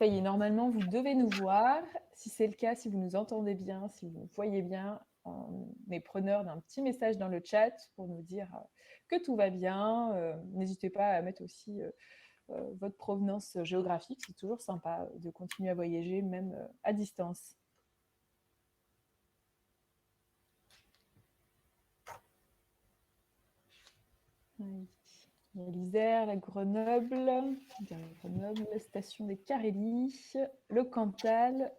Ça y est, normalement, vous devez nous voir. Si c'est le cas, si vous nous entendez bien, si vous nous voyez bien, on est preneur d'un petit message dans le chat pour nous dire que tout va bien. N'hésitez pas à mettre aussi votre provenance géographique. C'est toujours sympa de continuer à voyager, même à distance. Oui. Il y a l'Isère, la Grenoble, la station des Carélies, le Cantal,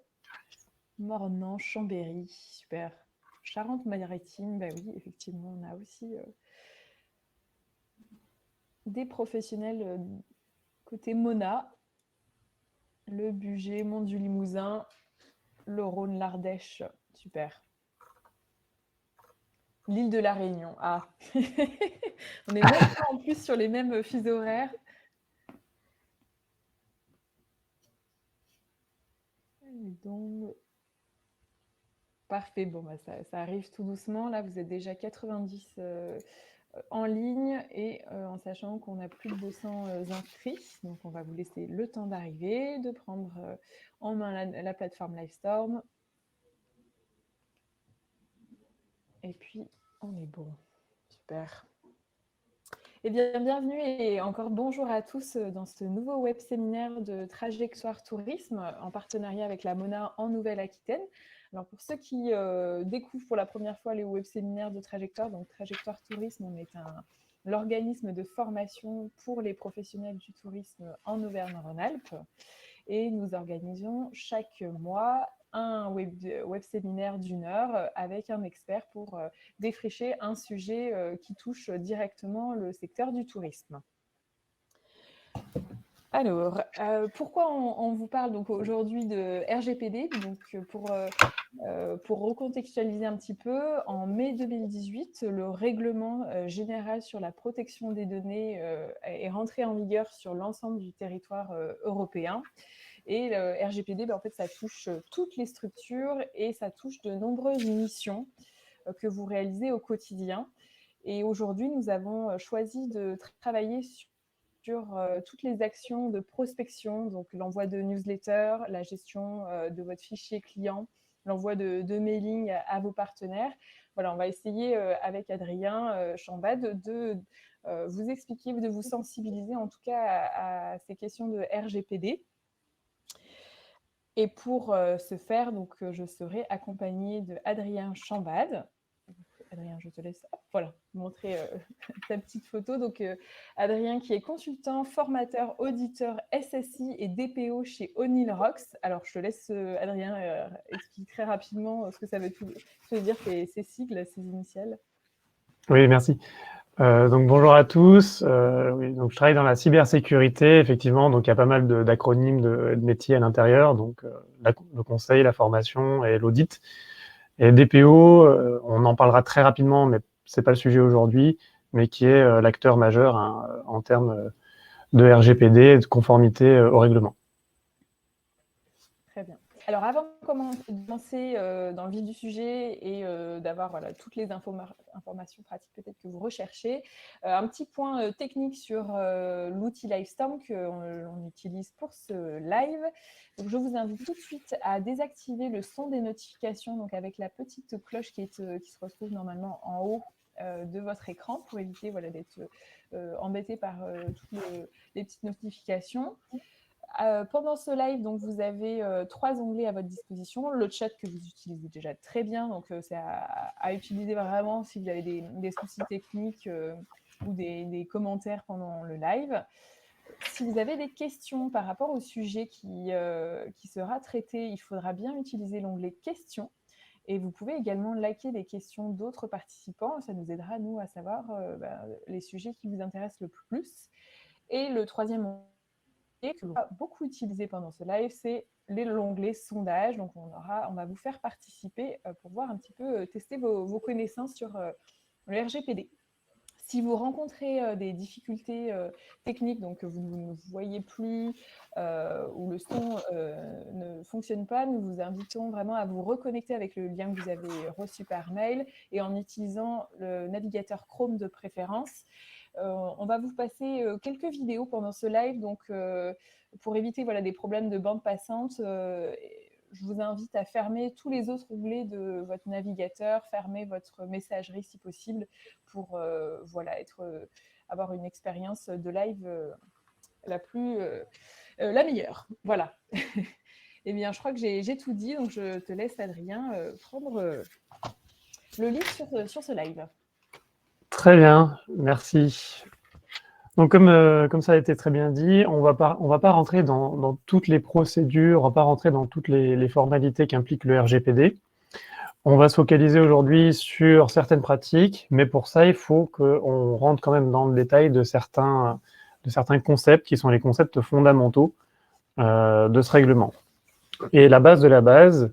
Mornan, Chambéry, super. Charente-Maritime, bah oui, effectivement, on a aussi des professionnels côté Mona, le Bugey, Mont-du-Limousin, le Rhône, l'Ardèche, super. L'île de la Réunion, ah. On est même pas en plus sur les mêmes fuseaux horaires. Donc, parfait, bon, bah, ça arrive tout doucement. Là, vous êtes déjà 90 en ligne et en sachant qu'on a plus de 200 inscrits. Donc, on va vous laisser le temps d'arriver, de prendre en main la plateforme Livestorm. Et puis, on est bon. Super. Eh bien, bienvenue et encore bonjour à tous dans ce nouveau web séminaire de Trajectoire Tourisme en partenariat avec la Mona en Nouvelle-Aquitaine. Alors, pour ceux qui découvrent pour la première fois les web séminaires de Trajectoire, donc Trajectoire Tourisme, on est l'organisme de formation pour les professionnels du tourisme en Auvergne-Rhône-Alpes. Et nous organisons chaque mois un web séminaire d'1 heure avec un expert pour défricher un sujet qui touche directement le secteur du tourisme. Alors, pourquoi on vous parle donc aujourd'hui de RGPD? Donc, pour recontextualiser un petit peu, en mai 2018, le règlement général sur la protection des données est rentré en vigueur sur l'ensemble du territoire européen. Et le RGPD, en fait, ça touche toutes les structures et ça touche de nombreuses missions que vous réalisez au quotidien. Et aujourd'hui, nous avons choisi de travailler sur toutes les actions de prospection, donc l'envoi de newsletters, la gestion de votre fichier client, l'envoi de mailing à vos partenaires. Voilà, on va essayer avec Adrien Chambade de vous expliquer, de vous sensibiliser en tout cas à ces questions de RGPD. Et pour ce faire, donc, je serai accompagnée de Adrien Chambade. Adrien, je te laisse montrer ta petite photo. Donc, Adrien qui est consultant, formateur, auditeur SSI et DPO chez O'Neill Rocks. Alors, je te laisse, Adrien, expliquer très rapidement ce que ça veut dire, ces sigles, ces initiales. Oui, merci. Donc bonjour à tous. Oui, donc je travaille dans la cybersécurité, effectivement. Donc il y a pas mal d'acronymes de métiers à l'intérieur. Donc le conseil, la formation et l'audit. Et DPO, on en parlera très rapidement, mais c'est pas le sujet aujourd'hui, mais qui est l'acteur majeur en termes de RGPD et de conformité au règlement. Très bien. Alors, avant de commencer dans le vif du sujet et d'avoir toutes les informations pratiques peut-être que vous recherchez, un petit point technique sur l'outil Livestorm qu'on utilise pour ce live. Donc, je vous invite tout de suite à désactiver le son des notifications, donc avec la petite cloche qui se retrouve normalement en haut de votre écran pour éviter d'être embêté par toutes les petites notifications. Pendant ce live, donc, vous avez 3 onglets à votre disposition. Le chat que vous utilisez déjà très bien, donc c'est à utiliser vraiment si vous avez des soucis techniques ou des commentaires pendant le live. Si vous avez des questions par rapport au sujet qui sera traité, il faudra bien utiliser l'onglet questions. Et vous pouvez également liker les questions d'autres participants. Ça nous aidera, nous, à savoir les sujets qui vous intéressent le plus. Et le troisième onglet que l'on va beaucoup utiliser pendant ce live, c'est l'onglet sondage. Donc, on va vous faire participer pour voir un petit peu, tester vos connaissances sur le RGPD. Si vous rencontrez des difficultés techniques, donc que vous ne voyez plus ou le son ne fonctionne pas, nous vous invitons vraiment à vous reconnecter avec le lien que vous avez reçu par mail et en utilisant le navigateur Chrome de préférence. On va vous passer quelques vidéos pendant ce live, donc pour éviter des problèmes de bande passante, je vous invite à fermer tous les autres onglets de votre navigateur, fermer votre messagerie si possible pour avoir une expérience de live la meilleure. Voilà. Eh bien, je crois que j'ai tout dit, donc je te laisse, Adrien, prendre le lead sur ce live. Très bien, merci. Donc, comme ça a été très bien dit, on va pas rentrer dans toutes les procédures, on va pas rentrer dans toutes les formalités qu'implique le RGPD. On va se focaliser aujourd'hui sur certaines pratiques, mais pour ça, il faut qu'on rentre quand même dans le détail de certains concepts qui sont les concepts fondamentaux de ce règlement. Et la base de la base,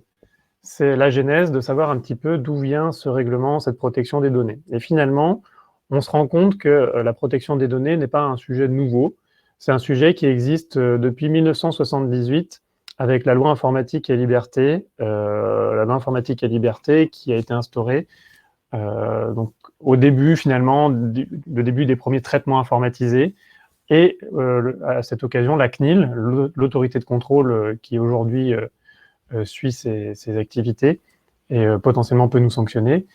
c'est la genèse de savoir un petit peu d'où vient ce règlement, cette protection des données. Et finalement, on se rend compte que la protection des données n'est pas un sujet nouveau. C'est un sujet qui existe depuis 1978 avec la loi informatique et liberté, qui a été instaurée donc, au début, finalement, le début des premiers traitements informatisés. Et à cette occasion, la CNIL, l'autorité de contrôle qui aujourd'hui suit ces activités et potentiellement peut nous sanctionner,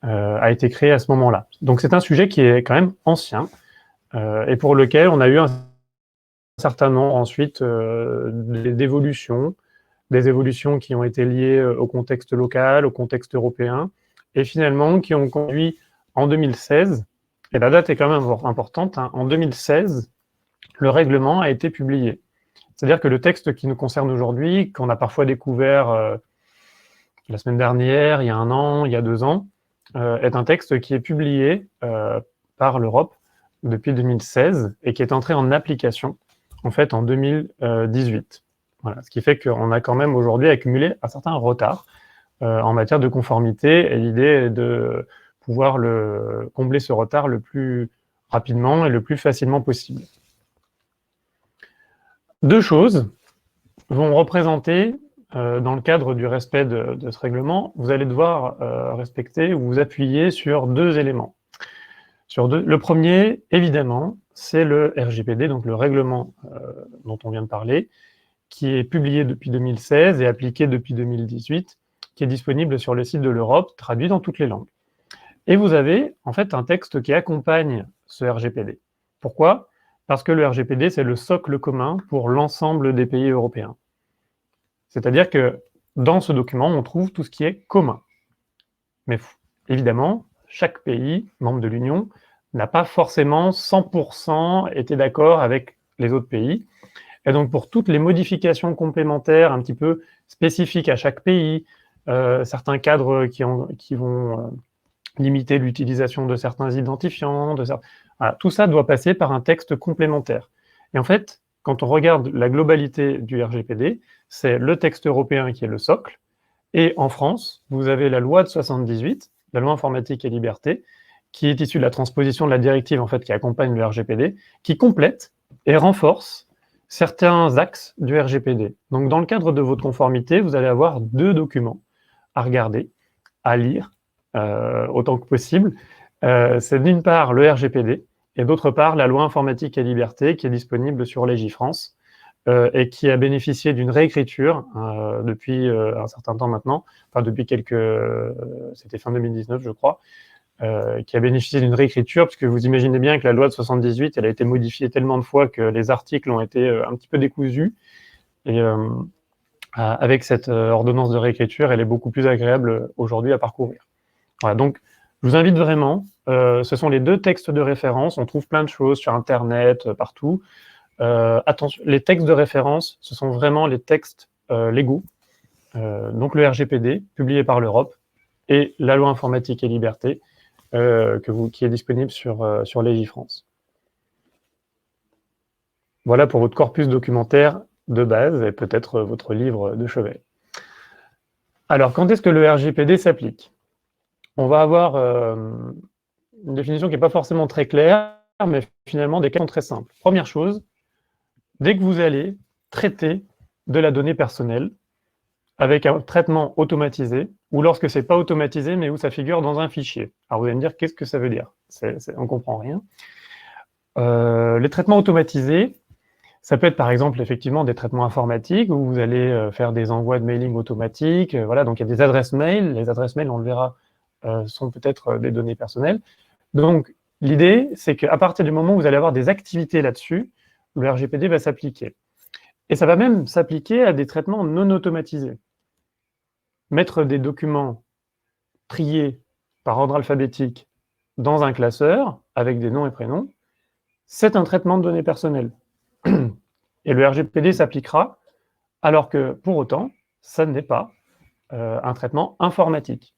a été créée à ce moment-là. Donc c'est un sujet qui est quand même ancien et pour lequel on a eu un certain nombre ensuite d'évolutions, des évolutions qui ont été liées au contexte local, au contexte européen, et finalement qui ont conduit en 2016, et la date est quand même importante, en 2016, le règlement a été publié. C'est-à-dire que le texte qui nous concerne aujourd'hui, qu'on a parfois découvert la semaine dernière, il y a 1 an, il y a 2 ans, est un texte qui est publié par l'Europe depuis 2016 et qui est entré en application en fait en 2018. Voilà, ce qui fait qu'on a quand même aujourd'hui accumulé un certain retard en matière de conformité, et l'idée est de pouvoir combler ce retard le plus rapidement et le plus facilement possible. 2 choses vont représenter, dans le cadre du respect de ce règlement, vous allez devoir respecter ou vous appuyer sur 2 éléments. Le premier, évidemment, c'est le RGPD, donc le règlement dont on vient de parler, qui est publié depuis 2016 et appliqué depuis 2018, qui est disponible sur le site de l'Europe, traduit dans toutes les langues. Et vous avez en fait un texte qui accompagne ce RGPD. Pourquoi ? Parce que le RGPD, c'est le socle commun pour l'ensemble des pays européens. C'est-à-dire que dans ce document, on trouve tout ce qui est commun. Mais évidemment, chaque pays, membre de l'Union, n'a pas forcément 100% été d'accord avec les autres pays. Et donc, pour toutes les modifications complémentaires un petit peu spécifiques à chaque pays, certains cadres qui vont limiter l'utilisation de certains identifiants, voilà, tout ça doit passer par un texte complémentaire. Et en fait, quand on regarde la globalité du RGPD, c'est le texte européen qui est le socle, et en France, vous avez la loi de 78, la loi informatique et liberté, qui est issue de la transposition de la directive en fait, qui accompagne le RGPD, qui complète et renforce certains axes du RGPD. Donc dans le cadre de votre conformité, vous allez avoir 2 documents à regarder, à lire, autant que possible. C'est d'une part le RGPD, et d'autre part la loi informatique et liberté, qui est disponible sur Légifrance, et qui a bénéficié d'une réécriture depuis un certain temps maintenant, enfin depuis c'était fin 2019 je crois, qui a bénéficié d'une réécriture, parce que vous imaginez bien que la loi de 78, elle a été modifiée tellement de fois que les articles ont été un petit peu décousus, et avec cette ordonnance de réécriture, elle est beaucoup plus agréable aujourd'hui à parcourir. Voilà, donc je vous invite vraiment, ce sont les 2 textes de référence, on trouve plein de choses sur Internet, partout. Attention, les textes de référence, ce sont vraiment les textes légaux, donc le RGPD, publié par l'Europe, et la loi informatique et liberté, qui est disponible sur Légifrance. Voilà pour votre corpus documentaire de base, et peut-être votre livre de chevet. Alors, quand est-ce que le RGPD s'applique ? On va avoir une définition qui n'est pas forcément très claire, mais finalement des cas très simples. Première chose, dès que vous allez traiter de la donnée personnelle avec un traitement automatisé, ou lorsque ce n'est pas automatisé, mais où ça figure dans un fichier. Alors vous allez me dire, qu'est-ce que ça veut dire ? On ne comprend rien. Les traitements automatisés, ça peut être par exemple effectivement des traitements informatiques où vous allez faire des envois de mailing automatiques. Voilà, donc il y a des adresses mail. Les adresses mail, on le verra, sont peut-être des données personnelles. Donc l'idée, c'est qu'à partir du moment où vous allez avoir des activités là-dessus, le RGPD va s'appliquer. Et ça va même s'appliquer à des traitements non automatisés. Mettre des documents triés par ordre alphabétique dans un classeur avec des noms et prénoms, c'est un traitement de données personnelles. Et le RGPD s'appliquera, alors que, pour autant, ça n'est pas un traitement informatique.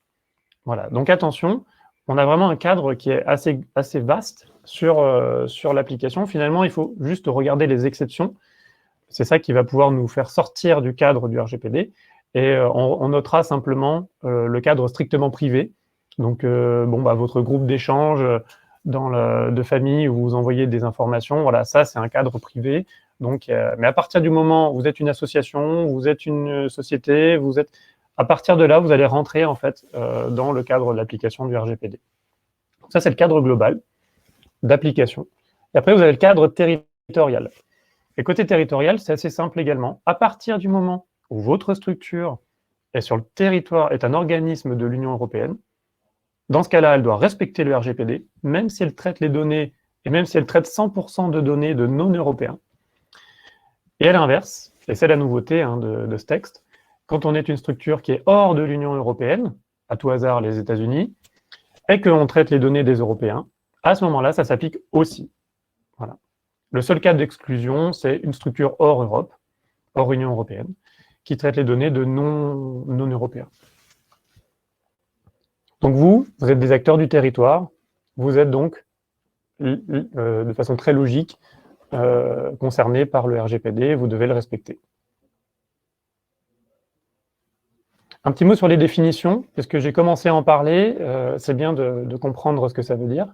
Voilà, donc attention, on a vraiment un cadre qui est assez vaste sur l'application. Finalement, il faut juste regarder les exceptions. C'est ça qui va pouvoir nous faire sortir du cadre du RGPD. Et on notera simplement le cadre strictement privé. Donc, votre groupe d'échange de famille où vous envoyez des informations, voilà, ça, c'est un cadre privé. Donc, mais à partir du moment où vous êtes une association, vous êtes une société, à partir de là, vous allez rentrer en fait dans le cadre de l'application du RGPD. Donc, ça, c'est le cadre global d'application. Et après, vous avez le cadre territorial. Et côté territorial, c'est assez simple également. À partir du moment où votre structure est sur le territoire, est un organisme de l'Union européenne, dans ce cas-là, elle doit respecter le RGPD, même si elle traite les données, et même si elle traite 100% de données de non-européens. Et à l'inverse, et c'est la nouveauté de ce texte, quand on est une structure qui est hors de l'Union européenne, à tout hasard les États-Unis, et qu'on traite les données des Européens, à ce moment-là, ça s'applique aussi. Voilà. Le seul cas d'exclusion, c'est une structure hors Europe, hors Union européenne, qui traite les données de non-européens. Donc vous êtes des acteurs du territoire, vous êtes donc, de façon très logique, concernés par le RGPD, vous devez le respecter. Un petit mot sur les définitions, parce que j'ai commencé à en parler, c'est bien de comprendre ce que ça veut dire.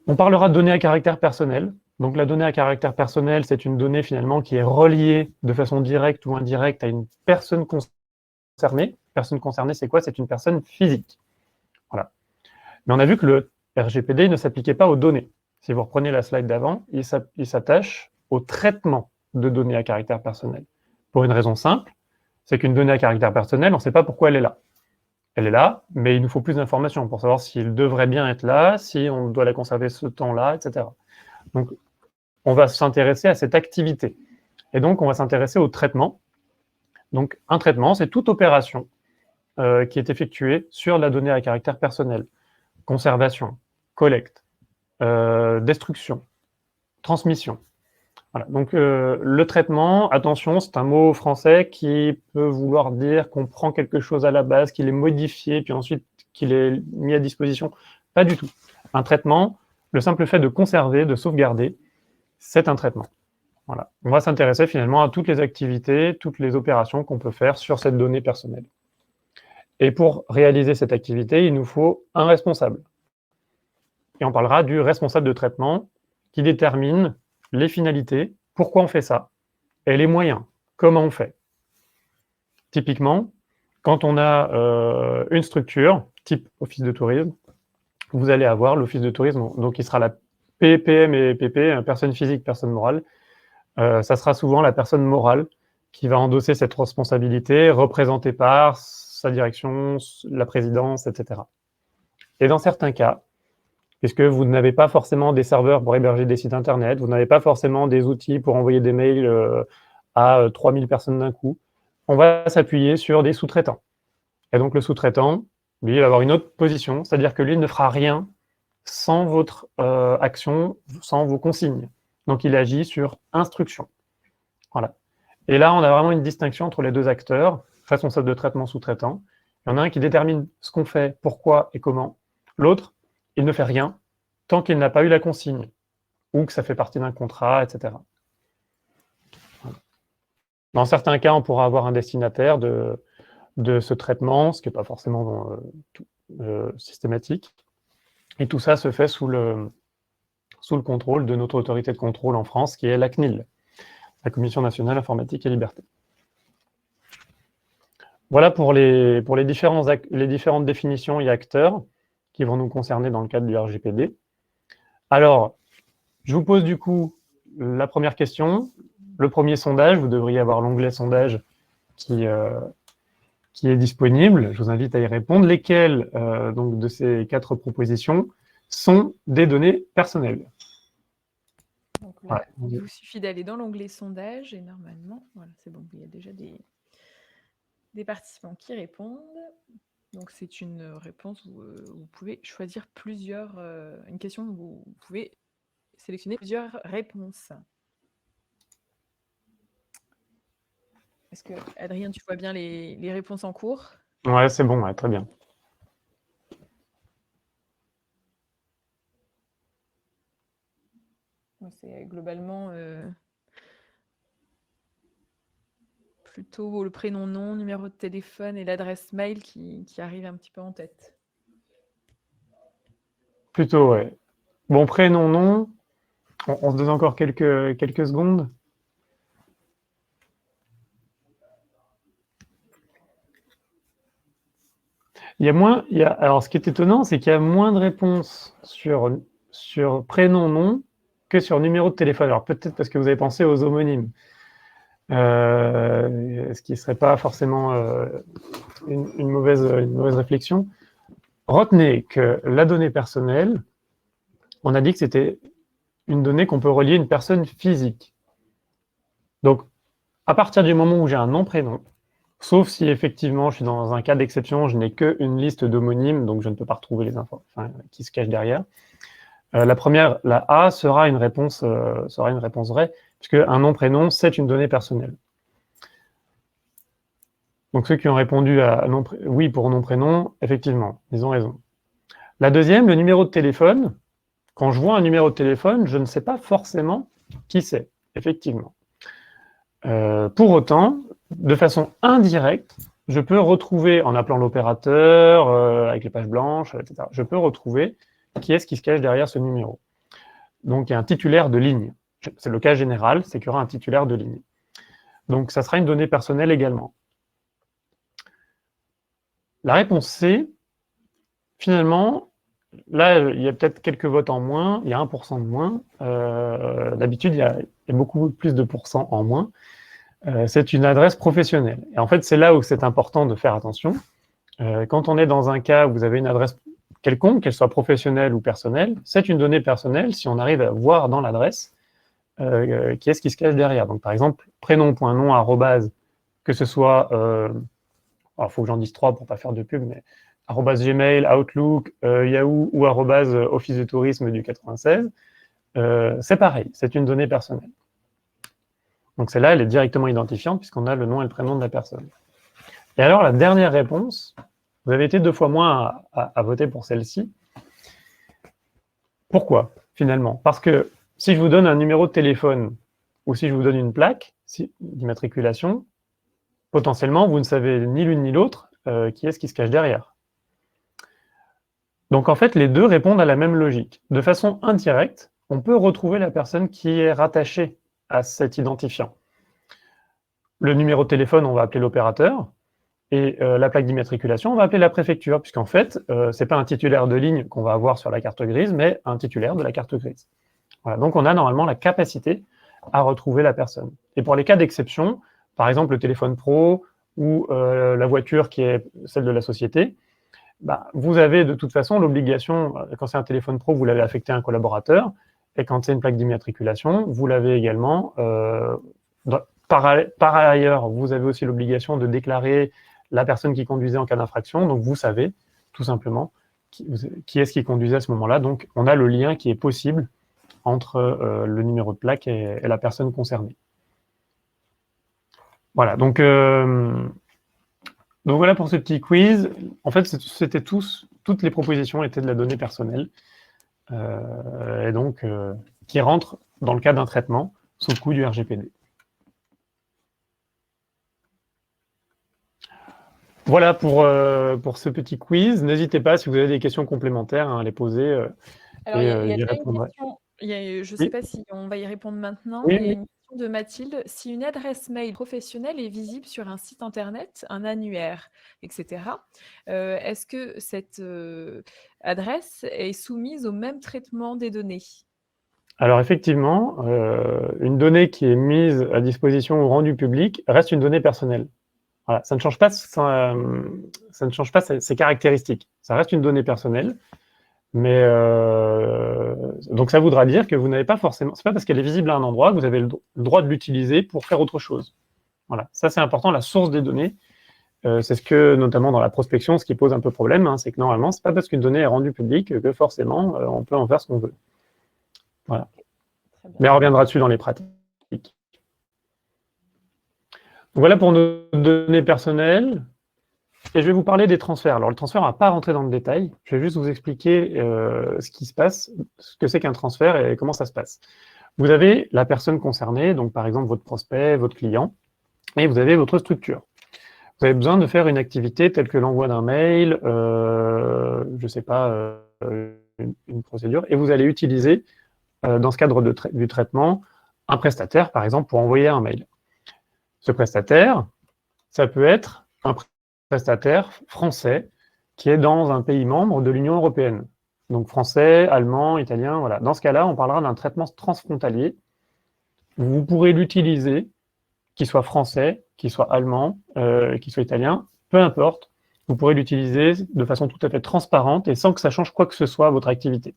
On parlera de données à caractère personnel. Donc la donnée à caractère personnel, c'est une donnée finalement qui est reliée de façon directe ou indirecte à une personne concernée. Personne concernée, c'est quoi? C'est une personne physique. Voilà. Mais on a vu que le RGPD ne s'appliquait pas aux données. Si vous reprenez la slide d'avant, il s'attache au traitement de données à caractère personnel. Pour une raison simple, c'est qu'une donnée à caractère personnel, on ne sait pas pourquoi elle est là. Elle est là, mais il nous faut plus d'informations pour savoir s'il devrait bien être là, si on doit la conserver ce temps-là, etc. Donc, on va s'intéresser à cette activité. Et donc, on va s'intéresser au traitement. Donc, un traitement, c'est toute opération qui est effectuée sur la donnée à caractère personnel. Conservation, collecte, destruction, transmission. Voilà. Donc, le traitement, attention, c'est un mot français qui peut vouloir dire qu'on prend quelque chose à la base, qu'il est modifié, puis ensuite qu'il est mis à disposition. Pas du tout. Un traitement, le simple fait de conserver, de sauvegarder, c'est un traitement. Voilà. On va s'intéresser finalement à toutes les activités, toutes les opérations qu'on peut faire sur cette donnée personnelle. Et pour réaliser cette activité, il nous faut un responsable. Et on parlera du responsable de traitement qui détermine les finalités, pourquoi on fait ça, et les moyens, comment on fait. Typiquement, quand on a une structure, type office de tourisme, vous allez avoir l'office de tourisme, donc il sera la PPM et PP, personne physique, personne morale. Ça sera souvent la personne morale qui va endosser cette responsabilité, représentée par sa direction, la présidence, etc. Et dans certains cas, puisque vous n'avez pas forcément des serveurs pour héberger des sites internet, vous n'avez pas forcément des outils pour envoyer des mails à 3000 personnes d'un coup, on va s'appuyer sur des sous-traitants. Et donc le sous-traitant, lui, il va avoir une autre position, c'est-à-dire que lui ne fera rien sans votre action, sans vos consignes. Donc il agit sur instruction. Voilà. Et là, on a vraiment une distinction entre les deux acteurs, responsable de traitement, sous-traitant. Il y en a un qui détermine ce qu'on fait, pourquoi et comment. L'autre, il ne fait rien tant qu'il n'a pas eu la consigne, ou que ça fait partie d'un contrat, etc. Dans certains cas, on pourra avoir un destinataire de ce traitement, ce qui n'est pas forcément systématique. Et tout ça se fait sous le contrôle de notre autorité de contrôle en France, qui est la CNIL, la Commission nationale informatique et liberté. Voilà pour les différentes définitions et acteurs qui vont nous concerner dans le cadre du RGPD. Alors, Je vous pose du coup la première question. Le premier sondage, vous devriez avoir l'onglet sondage qui est disponible. Je vous invite à y répondre. Lesquelles donc, de ces 4 propositions sont des données personnelles? Donc là, il vous suffit d'aller dans l'onglet sondage et normalement, voilà, c'est bon, il y a déjà des participants qui répondent. Donc c'est une réponse où vous pouvez choisir plusieurs, une question où vous pouvez sélectionner plusieurs réponses. Est-ce que, Adrien, tu vois bien les réponses en cours? Ouais, c'est bon, ouais, très bien. C'est globalement plutôt le prénom, nom, numéro de téléphone et l'adresse mail qui arrivent un petit peu en tête. Plutôt, ouais. Bon, prénom, nom. On se donne encore quelques secondes. Alors, ce qui est étonnant, c'est qu'il y a moins de réponses sur prénom, nom que sur numéro de téléphone. Alors, peut-être parce que vous avez pensé aux homonymes. Ce qui ne serait pas forcément une mauvaise réflexion. Retenez que la donnée personnelle, on a dit que c'était une donnée qu'on peut relier à une personne physique. Donc, à partir du moment où j'ai un nom, prénom, sauf si effectivement je suis dans un cas d'exception, je n'ai qu'une liste d'homonymes, donc je ne peux pas retrouver les infos qui se cachent derrière. La première, la A, sera une réponse vraie, puisque un nom, prénom, c'est une donnée personnelle. Donc ceux qui ont répondu à oui pour nom, prénom, effectivement, ils ont raison. La deuxième, le numéro de téléphone. Quand je vois un numéro de téléphone, je ne sais pas forcément qui c'est, effectivement. Pour autant, de façon indirecte, je peux retrouver, en appelant l'opérateur, avec les pages blanches, etc., je peux retrouver qui est-ce qui se cache derrière ce numéro. Donc, il y a un titulaire de ligne. C'est le cas général, c'est qu'il y aura un titulaire de ligne. Donc, ça sera une donnée personnelle également. La réponse C, finalement, là, il y a peut-être quelques votes en moins, il y a 1% de moins. D'habitude, il y a beaucoup plus de pourcents en moins. C'est une adresse professionnelle. Et en fait, c'est là où c'est important de faire attention. Quand on est dans un cas où vous avez une adresse quelconque, qu'elle soit professionnelle ou personnelle, c'est une donnée personnelle si on arrive à voir dans l'adresse qui est-ce qui se cache derrière. Donc, par exemple, prénom.nom, arrobase, que ce soit, il faut que j'en dise 3 pour ne pas faire de pub, mais arrobase Gmail, Outlook, Yahoo ou arrobase Office de tourisme du 96, c'est pareil, c'est une donnée personnelle. Donc celle-là, elle est directement identifiante puisqu'on a le nom et le prénom de la personne. Et alors, la dernière réponse, vous avez été 2 fois moins à voter pour celle-ci. Pourquoi, finalement? Parce que si je vous donne un numéro de téléphone ou si je vous donne une plaque d'immatriculation, potentiellement, vous ne savez ni l'une ni l'autre qui est-ce qui se cache derrière. Donc en fait, les deux répondent à la même logique. De façon indirecte, on peut retrouver la personne qui est rattachée à cet identifiant. Le numéro de téléphone, on va appeler l'opérateur, et la plaque d'immatriculation, on va appeler la préfecture, puisqu'en fait, ce n'est pas un titulaire de ligne qu'on va avoir sur la carte grise, mais un titulaire de la carte grise. Voilà, donc on a normalement la capacité à retrouver la personne. Et pour les cas d'exception, par exemple le téléphone pro ou la voiture qui est celle de la société, bah, vous avez de toute façon l'obligation, quand c'est un téléphone pro, vous l'avez affecté à un collaborateur, et quand c'est une plaque d'immatriculation, vous l'avez également. Par ailleurs, vous avez aussi l'obligation de déclarer la personne qui conduisait en cas d'infraction, donc vous savez tout simplement qui est-ce qui conduisait à ce moment-là. Donc on a le lien qui est possible entre le numéro de plaque et la personne concernée. Voilà, donc voilà pour ce petit quiz. En fait, c'était toutes les propositions étaient de la donnée personnelle, et donc qui rentrent dans le cas d'un traitement sous le coup du RGPD. Voilà pour ce petit quiz. N'hésitez pas, si vous avez des questions complémentaires, à les poser. Alors, il y a j'y déjà une répondrai. question, je ne sais Oui, pas si on va y répondre maintenant, oui, mais il y a oui. une question de Mathilde. Si une adresse mail professionnelle est visible sur un site internet, un annuaire, etc., est-ce que cette adresse est soumise au même traitement des données? Alors effectivement, une donnée qui est mise à disposition ou rendue publique reste une donnée personnelle. Voilà, ça ne change pas, ça ne change pas ses caractéristiques. Ça reste une donnée personnelle, mais donc ça voudra dire que vous n'avez pas forcément, c'est pas parce qu'elle est visible à un endroit que vous avez le droit de l'utiliser pour faire autre chose. Voilà, ça c'est important, la source des données. C'est ce que, notamment dans la prospection, ce qui pose un peu problème, hein, c'est que normalement, c'est pas parce qu'une donnée est rendue publique que forcément on peut en faire ce qu'on veut. Voilà. Très bien. Mais on reviendra dessus dans les pratiques. Voilà pour nos données personnelles. Et je vais vous parler des transferts. Alors, le transfert, on ne va pas rentrer dans le détail. Je vais juste vous expliquer ce qui se passe, ce que c'est qu'un transfert et comment ça se passe. Vous avez la personne concernée, donc par exemple votre prospect, votre client, et vous avez votre structure. Vous avez besoin de faire une activité telle que l'envoi d'un mail, je ne sais pas, une procédure, et vous allez utiliser, dans ce cadre du traitement, un prestataire, par exemple, pour envoyer un mail. Ce prestataire, ça peut être un prestataire français qui est dans un pays membre de l'Union européenne. Donc français, allemand, italien, voilà. Dans ce cas-là, on parlera d'un traitement transfrontalier. Vous pourrez l'utiliser, qu'il soit français, qu'il soit allemand, qu'il soit italien, peu importe. Vous pourrez l'utiliser de façon tout à fait transparente et sans que ça change quoi que ce soit à votre activité.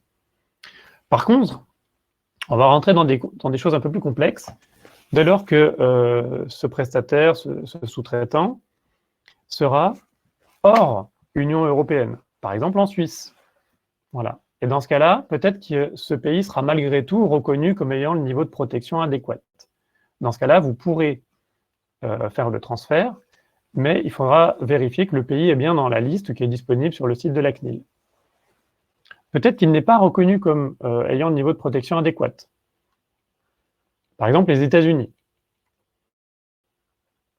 Par contre, on va rentrer dans des choses un peu plus complexes. Dès lors que ce prestataire, ce sous-traitant, sera hors Union européenne, par exemple en Suisse. Voilà. Et dans ce cas-là, peut-être que ce pays sera malgré tout reconnu comme ayant le niveau de protection adéquat. Dans ce cas-là, vous pourrez faire le transfert, mais il faudra vérifier que le pays est bien dans la liste qui est disponible sur le site de la CNIL. Peut-être qu'il n'est pas reconnu comme ayant le niveau de protection adéquat. Par exemple, les États-Unis.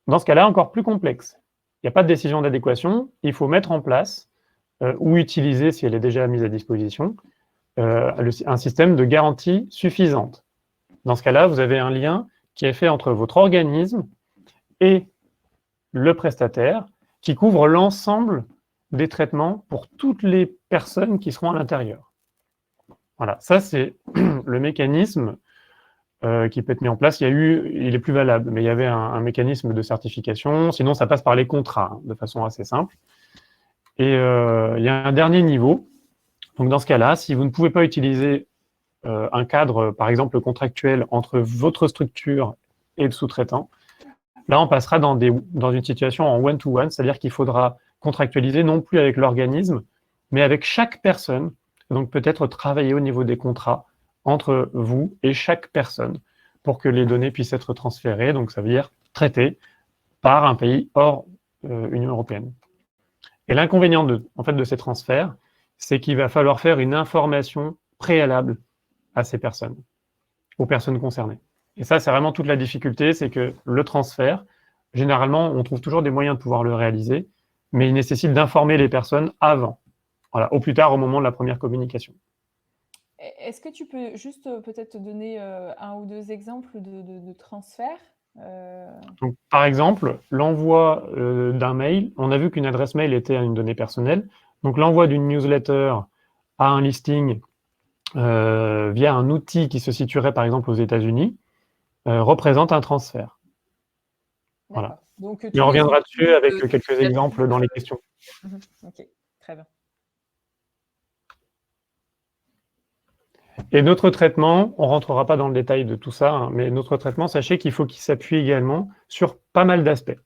Dans ce cas-là, encore plus complexe. Il n'y a pas de décision d'adéquation, il faut mettre en place ou utiliser, si elle est déjà mise à disposition, un système de garantie suffisante. Dans ce cas-là, vous avez un lien qui est fait entre votre organisme et le prestataire, qui couvre l'ensemble des traitements pour toutes les personnes qui seront à l'intérieur. Voilà, ça c'est le mécanisme qui peut être mis en place. Il est plus valable, mais il y avait un mécanisme de certification. Sinon, ça passe par les contrats, hein, de façon assez simple. Et il y a un dernier niveau. Donc, dans ce cas-là, si vous ne pouvez pas utiliser un cadre, par exemple, contractuel entre votre structure et le sous-traitant, là, on passera dans une situation en one-to-one, c'est-à-dire qu'il faudra contractualiser non plus avec l'organisme, mais avec chaque personne. Donc, peut-être travailler au niveau des contrats entre vous et chaque personne pour que les données puissent être transférées, donc ça veut dire traitées par un pays hors Union européenne. Et l'inconvénient de ces transferts, c'est qu'il va falloir faire une information préalable à ces personnes, aux personnes concernées. Et ça, c'est vraiment toute la difficulté, c'est que le transfert, généralement, on trouve toujours des moyens de pouvoir le réaliser, mais il nécessite d'informer les personnes avant, voilà, au plus tard au moment de la première communication. Est-ce que tu peux juste peut-être donner un ou deux exemples de transferts Donc, par exemple, l'envoi d'un mail, on a vu qu'une adresse mail était une donnée personnelle, donc l'envoi d'une newsletter à un listing via un outil qui se situerait par exemple aux États-Unis représente un transfert. Voilà. Donc, et on reviendra dessus avec quelques exemples dans les questions. Ok, très bien. Et notre traitement, on ne rentrera pas dans le détail de tout ça, hein, mais notre traitement, sachez qu'il faut qu'il s'appuie également sur pas mal d'aspects.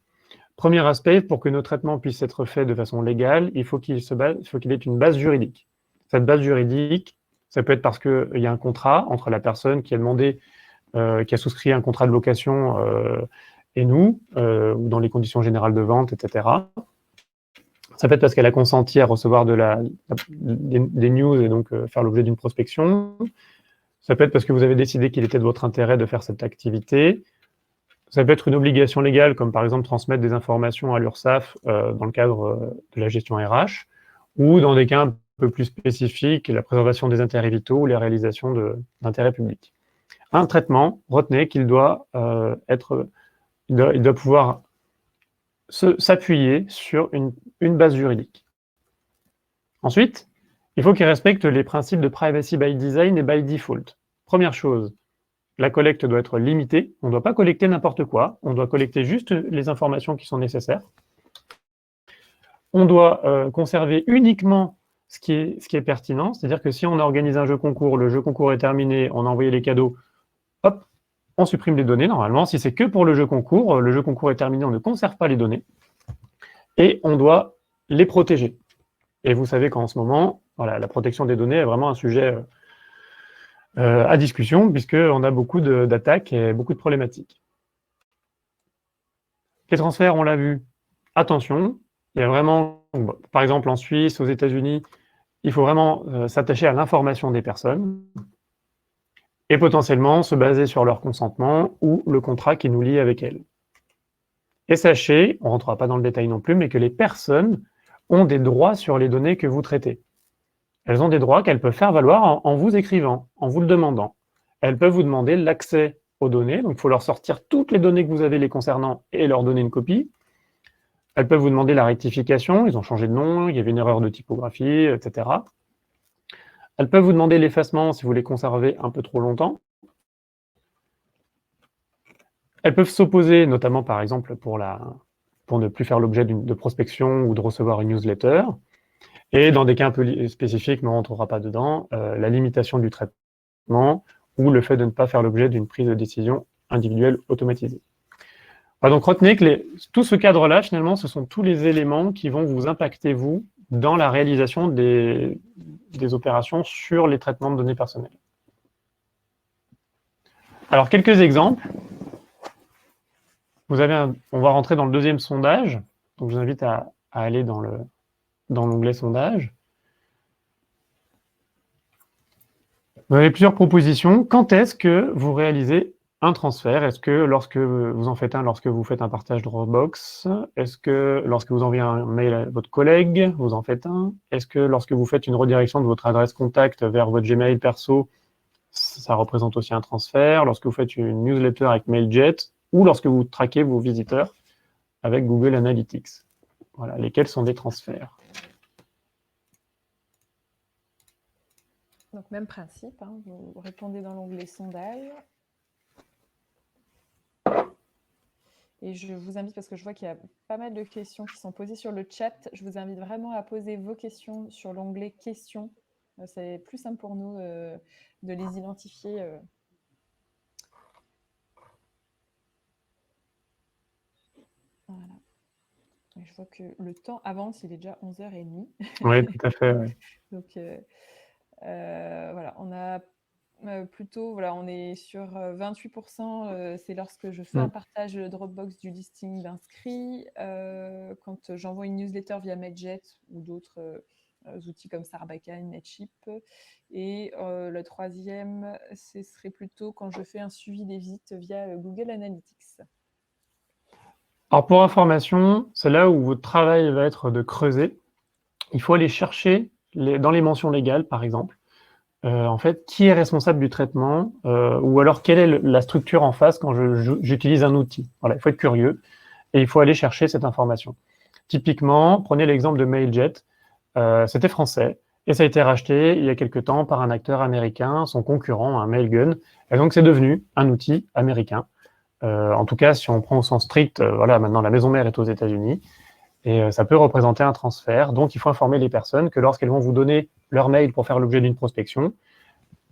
Premier aspect, pour que nos traitements puissent être faits de façon légale, il faut qu'il ait une base juridique. Cette base juridique, ça peut être parce qu'il y a un contrat entre la personne qui a demandé, qui a souscrit un contrat de location et nous, ou dans les conditions générales de vente, etc. Ça peut être parce qu'elle a consenti à recevoir des news et donc faire l'objet d'une prospection. Ça peut être parce que vous avez décidé qu'il était de votre intérêt de faire cette activité. Ça peut être une obligation légale, comme par exemple transmettre des informations à l'URSSAF dans le cadre de la gestion RH, ou dans des cas un peu plus spécifiques, la préservation des intérêts vitaux ou la réalisation d'intérêts publics. Un traitement, retenez qu'il doit il doit pouvoir s'appuyer sur une base juridique. Ensuite, il faut qu'il respecte les principes de privacy by design et by default. première chose, la collecte doit être limitée. On ne doit pas collecter n'importe quoi. On doit collecter juste les informations qui sont nécessaires. On doit conserver uniquement ce qui est pertinent. C'est-à-dire que si on organise un jeu concours, le jeu concours est terminé, on a envoyé les cadeaux, hop, on supprime les données normalement. Si c'est que pour le jeu concours est terminé, on ne conserve pas les données. Et on doit les protéger. Et vous savez qu'en ce moment, voilà, la protection des données est vraiment un sujet à discussion, puisqu'on a beaucoup d'attaques et beaucoup de problématiques. Les transferts, on l'a vu, attention, il y a vraiment, par exemple en Suisse, aux États-Unis, il faut vraiment s'attacher à l'information des personnes et potentiellement se baser sur leur consentement ou le contrat qui nous lie avec elles. Et sachez, on ne rentrera pas dans le détail non plus, mais que les personnes ont des droits sur les données que vous traitez. Elles ont des droits qu'elles peuvent faire valoir en vous écrivant, en vous le demandant. Elles peuvent vous demander l'accès aux données, donc il faut leur sortir toutes les données que vous avez les concernant et leur donner une copie. Elles peuvent vous demander la rectification, ils ont changé de nom, il y avait une erreur de typographie, etc. Elles peuvent vous demander l'effacement si vous les conservez un peu trop longtemps. Elles peuvent s'opposer, notamment par exemple pour ne plus faire l'objet de prospection ou de recevoir une newsletter. Et dans des cas un peu spécifiques, mais on ne rentrera pas dedans, la limitation du traitement ou le fait de ne pas faire l'objet d'une prise de décision individuelle automatisée. Voilà, donc retenez que tout ce cadre-là, finalement, ce sont tous les éléments qui vont vous impacter, vous, dans la réalisation des opérations sur les traitements de données personnelles. Alors, quelques exemples. On va rentrer dans le deuxième sondage. Donc, je vous invite à aller dans l'onglet sondage. Vous avez plusieurs propositions. Quand est-ce que vous réalisez un transfert? Est-ce que lorsque vous en faites un, lorsque vous faites un partage Dropbox? Est-ce que lorsque vous envoyez un mail à votre collègue, vous en faites un? Est-ce que lorsque vous faites une redirection de votre adresse contact vers votre Gmail perso, ça représente aussi un transfert? Lorsque vous faites une newsletter avec MailJet ou lorsque vous traquez vos visiteurs avec Google Analytics? Voilà, lesquels sont des transferts? Donc, même principe, hein, vous répondez dans l'onglet sondage. Et je vous invite, parce que je vois qu'il y a pas mal de questions qui sont posées sur le chat, je vous invite vraiment à poser vos questions sur l'onglet questions. C'est plus simple pour nous de les identifier. Voilà. Et je vois que le temps avance, il est déjà 11h30. Oui, tout à fait. Ouais. Donc, voilà, on a plutôt, voilà, on est sur 28%, c'est lorsque je fais un partage Dropbox du listing d'inscrits, quand j'envoie une newsletter via MailJet ou d'autres outils comme Sarbacane, Mailchimp. Et le troisième, ce serait plutôt quand je fais un suivi des visites via Google Analytics. Alors pour information, c'est là où votre travail va être de creuser. Il faut aller chercher dans les mentions légales, par exemple, en fait, qui est responsable du traitement, ou alors quelle est la structure en face quand j'utilise un outil. Voilà, il faut être curieux et il faut aller chercher cette information. Typiquement, prenez l'exemple de MailJet, c'était français et ça a été racheté il y a quelque temps par un acteur américain, son concurrent, un Mailgun, et donc c'est devenu un outil américain. En tout cas, si on prend au sens strict, voilà, maintenant la maison mère est aux États-Unis et ça peut représenter un transfert. Donc, il faut informer les personnes que lorsqu'elles vont vous donner leur mail pour faire l'objet d'une prospection,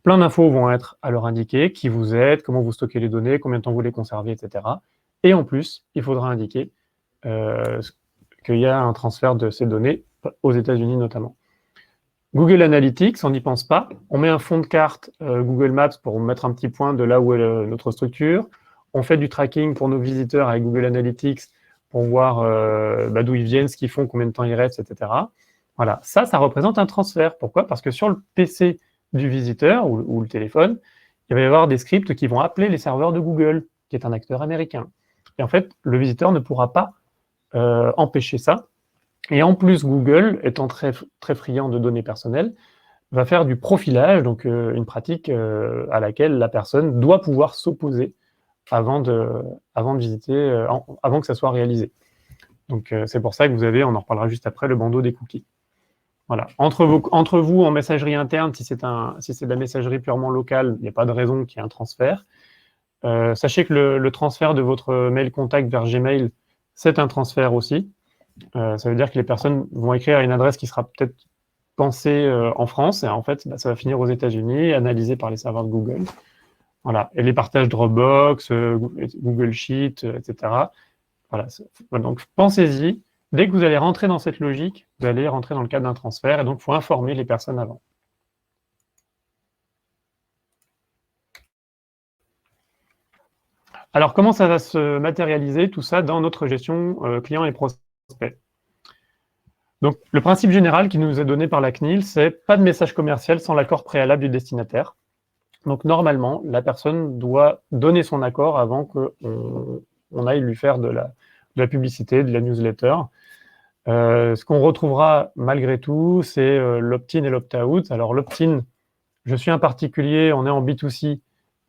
plein d'infos vont être à leur indiquer, qui vous êtes, comment vous stockez les données, combien de temps vous les conservez, etc. Et en plus, il faudra indiquer qu'il y a un transfert de ces données aux États-Unis notamment. Google Analytics, on n'y pense pas. On met un fond de carte Google Maps pour mettre un petit point de là où est notre structure. On fait du tracking pour nos visiteurs avec Google Analytics pour voir d'où ils viennent, ce qu'ils font, combien de temps ils restent, etc. Voilà, ça représente un transfert. Pourquoi? Parce que sur le PC du visiteur ou le téléphone, il va y avoir des scripts qui vont appeler les serveurs de Google, qui est un acteur américain. Et en fait, le visiteur ne pourra pas empêcher ça. Et en plus, Google, étant très, très friand de données personnelles, va faire du profilage, donc une pratique à laquelle la personne doit pouvoir s'opposer avant de visiter, avant que ça soit réalisé. Donc c'est pour ça que vous avez, on en reparlera juste après, le bandeau des cookies. Voilà. Entre vous, en messagerie interne, si c'est de la messagerie purement locale, il n'y a pas de raison qu'il y ait un transfert. Sachez que le transfert de votre mail contact vers Gmail, c'est un transfert aussi. Ça veut dire que les personnes vont écrire à une adresse qui sera peut-être pensée en France, et en fait, ça va finir aux États-Unis, analysé par les serveurs de Google. Voilà. Et les partages Dropbox, Google Sheet, etc. Voilà. Donc, pensez-y. Dès que vous allez rentrer dans cette logique, vous allez rentrer dans le cadre d'un transfert, et donc il faut informer les personnes avant. Alors, comment ça va se matérialiser, tout ça, dans notre gestion client et prospect? Donc, le principe général qui nous est donné par la CNIL, c'est pas de message commercial sans l'accord préalable du destinataire. Donc, normalement, la personne doit donner son accord avant qu'on aille lui faire de la publicité, de la newsletter. Ce qu'on retrouvera malgré tout, c'est l'opt-in et l'opt-out. Alors, l'opt-in, je suis un particulier, on est en B2C.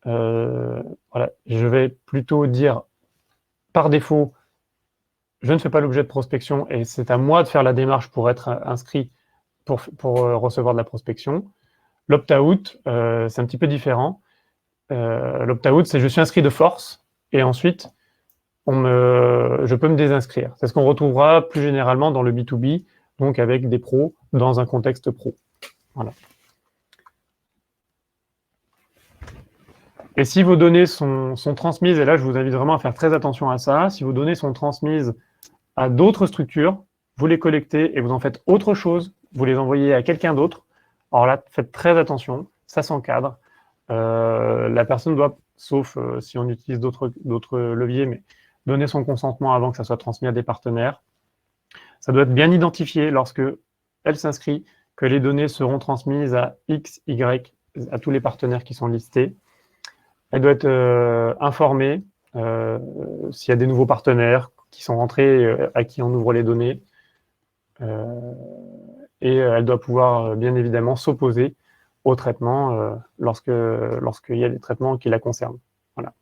Voilà, je vais plutôt dire par défaut, je ne fais pas l'objet de prospection et c'est à moi de faire la démarche pour être inscrit pour recevoir de la prospection. L'opt-out, c'est un petit peu différent. L'opt-out, c'est je suis inscrit de force et ensuite, je peux me désinscrire. C'est ce qu'on retrouvera plus généralement dans le B2B, donc avec des pros dans un contexte pro. Voilà. Et si vos données sont transmises, et là je vous invite vraiment à faire très attention à ça, si vos données sont transmises à d'autres structures, vous les collectez et vous en faites autre chose, vous les envoyez à quelqu'un d'autre, alors là, faites très attention, ça s'encadre. La personne doit, sauf si on utilise d'autres leviers, mais donner son consentement avant que ça soit transmis à des partenaires. Ça doit être bien identifié lorsque elle s'inscrit, que les données seront transmises à X, Y, à tous les partenaires qui sont listés. Elle doit être informée s'il y a des nouveaux partenaires qui sont rentrés, à qui on ouvre les données. Et elle doit pouvoir, bien évidemment, s'opposer au traitement lorsqu'il y a des traitements qui la concernent. Voilà.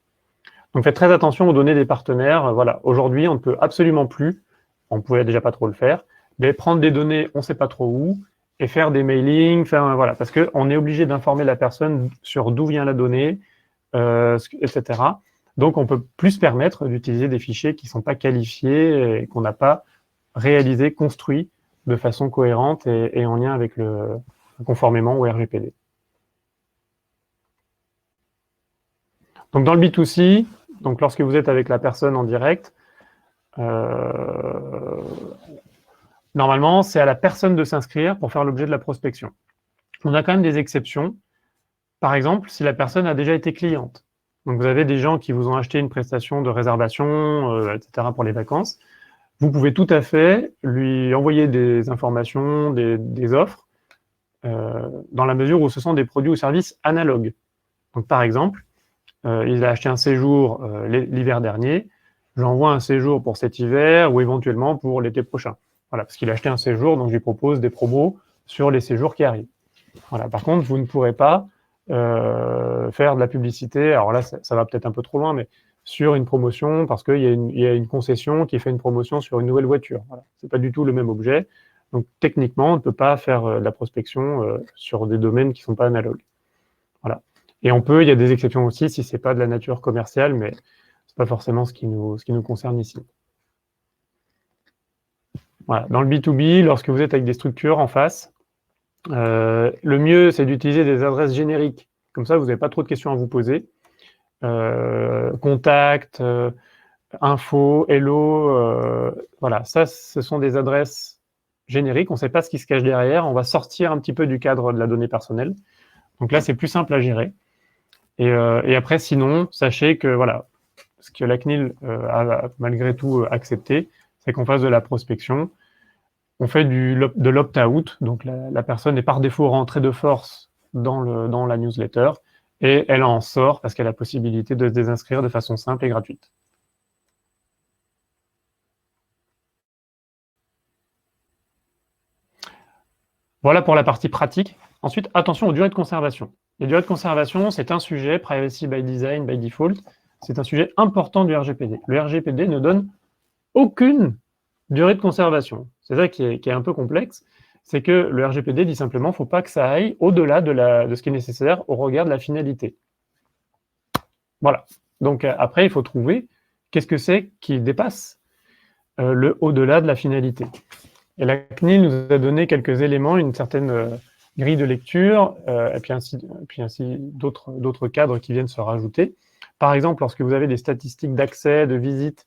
Donc faites très attention aux données des partenaires. Voilà. Aujourd'hui, on ne peut absolument plus, on ne pouvait déjà pas trop le faire, mais prendre des données, on ne sait pas trop où, et faire des mailings, voilà, parce qu'on est obligé d'informer la personne sur d'où vient la donnée, etc. Donc, on peut plus se permettre d'utiliser des fichiers qui ne sont pas qualifiés et qu'on n'a pas réalisés, construits de façon cohérente et en lien avec conformément au RGPD. Donc, dans le B2C, donc lorsque vous êtes avec la personne en direct, normalement, c'est à la personne de s'inscrire pour faire l'objet de la prospection. On a quand même des exceptions. Par exemple, si la personne a déjà été cliente. Donc, vous avez des gens qui vous ont acheté une prestation de réservation, etc. pour les vacances. Vous pouvez tout à fait lui envoyer des informations, des offres, dans la mesure où ce sont des produits ou services analogues. Donc, par exemple, il a acheté un séjour l'hiver dernier, j'envoie un séjour pour cet hiver ou éventuellement pour l'été prochain. Voilà, parce qu'il a acheté un séjour, donc je lui propose des promos sur les séjours qui arrivent. Voilà. Par contre, vous ne pourrez pas faire de la publicité, alors là, ça va peut-être un peu trop loin, mais sur une promotion, parce qu'il y a une concession qui fait une promotion sur une nouvelle voiture. Voilà. Ce n'est pas du tout le même objet. Donc, techniquement, on ne peut pas faire de la prospection sur des domaines qui ne sont pas analogues. Voilà. Et il y a des exceptions aussi si ce n'est pas de la nature commerciale, mais ce n'est pas forcément ce qui nous concerne ici. Voilà. Dans le B2B, lorsque vous êtes avec des structures en face, le mieux, c'est d'utiliser des adresses génériques. Comme ça, vous n'avez pas trop de questions à vous poser. Contact, info, hello, voilà. Ça, ce sont des adresses génériques. On ne sait pas ce qui se cache derrière. On va sortir un petit peu du cadre de la donnée personnelle. Donc là, c'est plus simple à gérer. Et après, sinon, sachez que voilà, ce que la CNIL a malgré tout accepté, c'est qu'on fasse de la prospection. On fait de l'opt-out, donc la personne est par défaut rentrée de force dans la newsletter, et elle en sort parce qu'elle a la possibilité de se désinscrire de façon simple et gratuite. Voilà pour la partie pratique. Ensuite, attention aux durées de conservation. Les durées de conservation, c'est un sujet, privacy by design, by default, c'est un sujet important du RGPD. Le RGPD ne donne aucune durée de conservation. C'est ça qui est un peu complexe. c'est que le RGPD dit simplement qu'il ne faut pas que ça aille au-delà de ce qui est nécessaire au regard de la finalité. Voilà. Donc après, il faut trouver qu'est-ce que c'est qui dépasse le au-delà de la finalité. Et la CNIL nous a donné quelques éléments, une certaine grille de lecture, et puis ainsi d'autres cadres qui viennent se rajouter. Par exemple, lorsque vous avez des statistiques d'accès, de visite,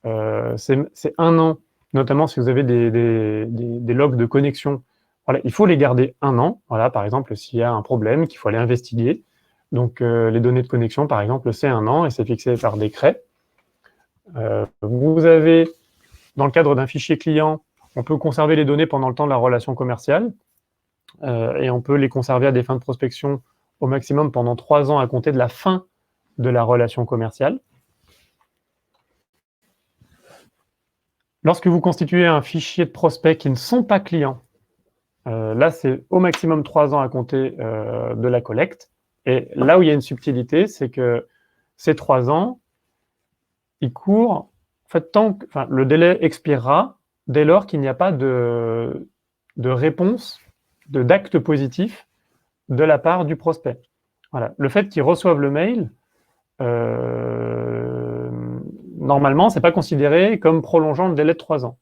c'est 1 an, notamment si vous avez des logs de connexion. Voilà, il faut les garder 1 an. Voilà, par exemple, s'il y a un problème qu'il faut aller investiguer. Donc, les données de connexion, par exemple, c'est 1 an et c'est fixé par décret. Vous avez, dans le cadre d'un fichier client, on peut conserver les données pendant le temps de la relation commerciale et on peut les conserver à des fins de prospection au maximum pendant 3 ans à compter de la fin de la relation commerciale. Lorsque vous constituez un fichier de prospects qui ne sont pas clients, là, c'est au maximum 3 ans à compter de la collecte. Et là où il y a une subtilité, c'est que ces 3 ans, ils courent, en fait, le délai expirera dès lors qu'il n'y a pas de réponse, d'acte positif de la part du prospect. Voilà. Le fait qu'ils reçoivent le mail, normalement, ce n'est pas considéré comme prolongeant le délai de 3 ans.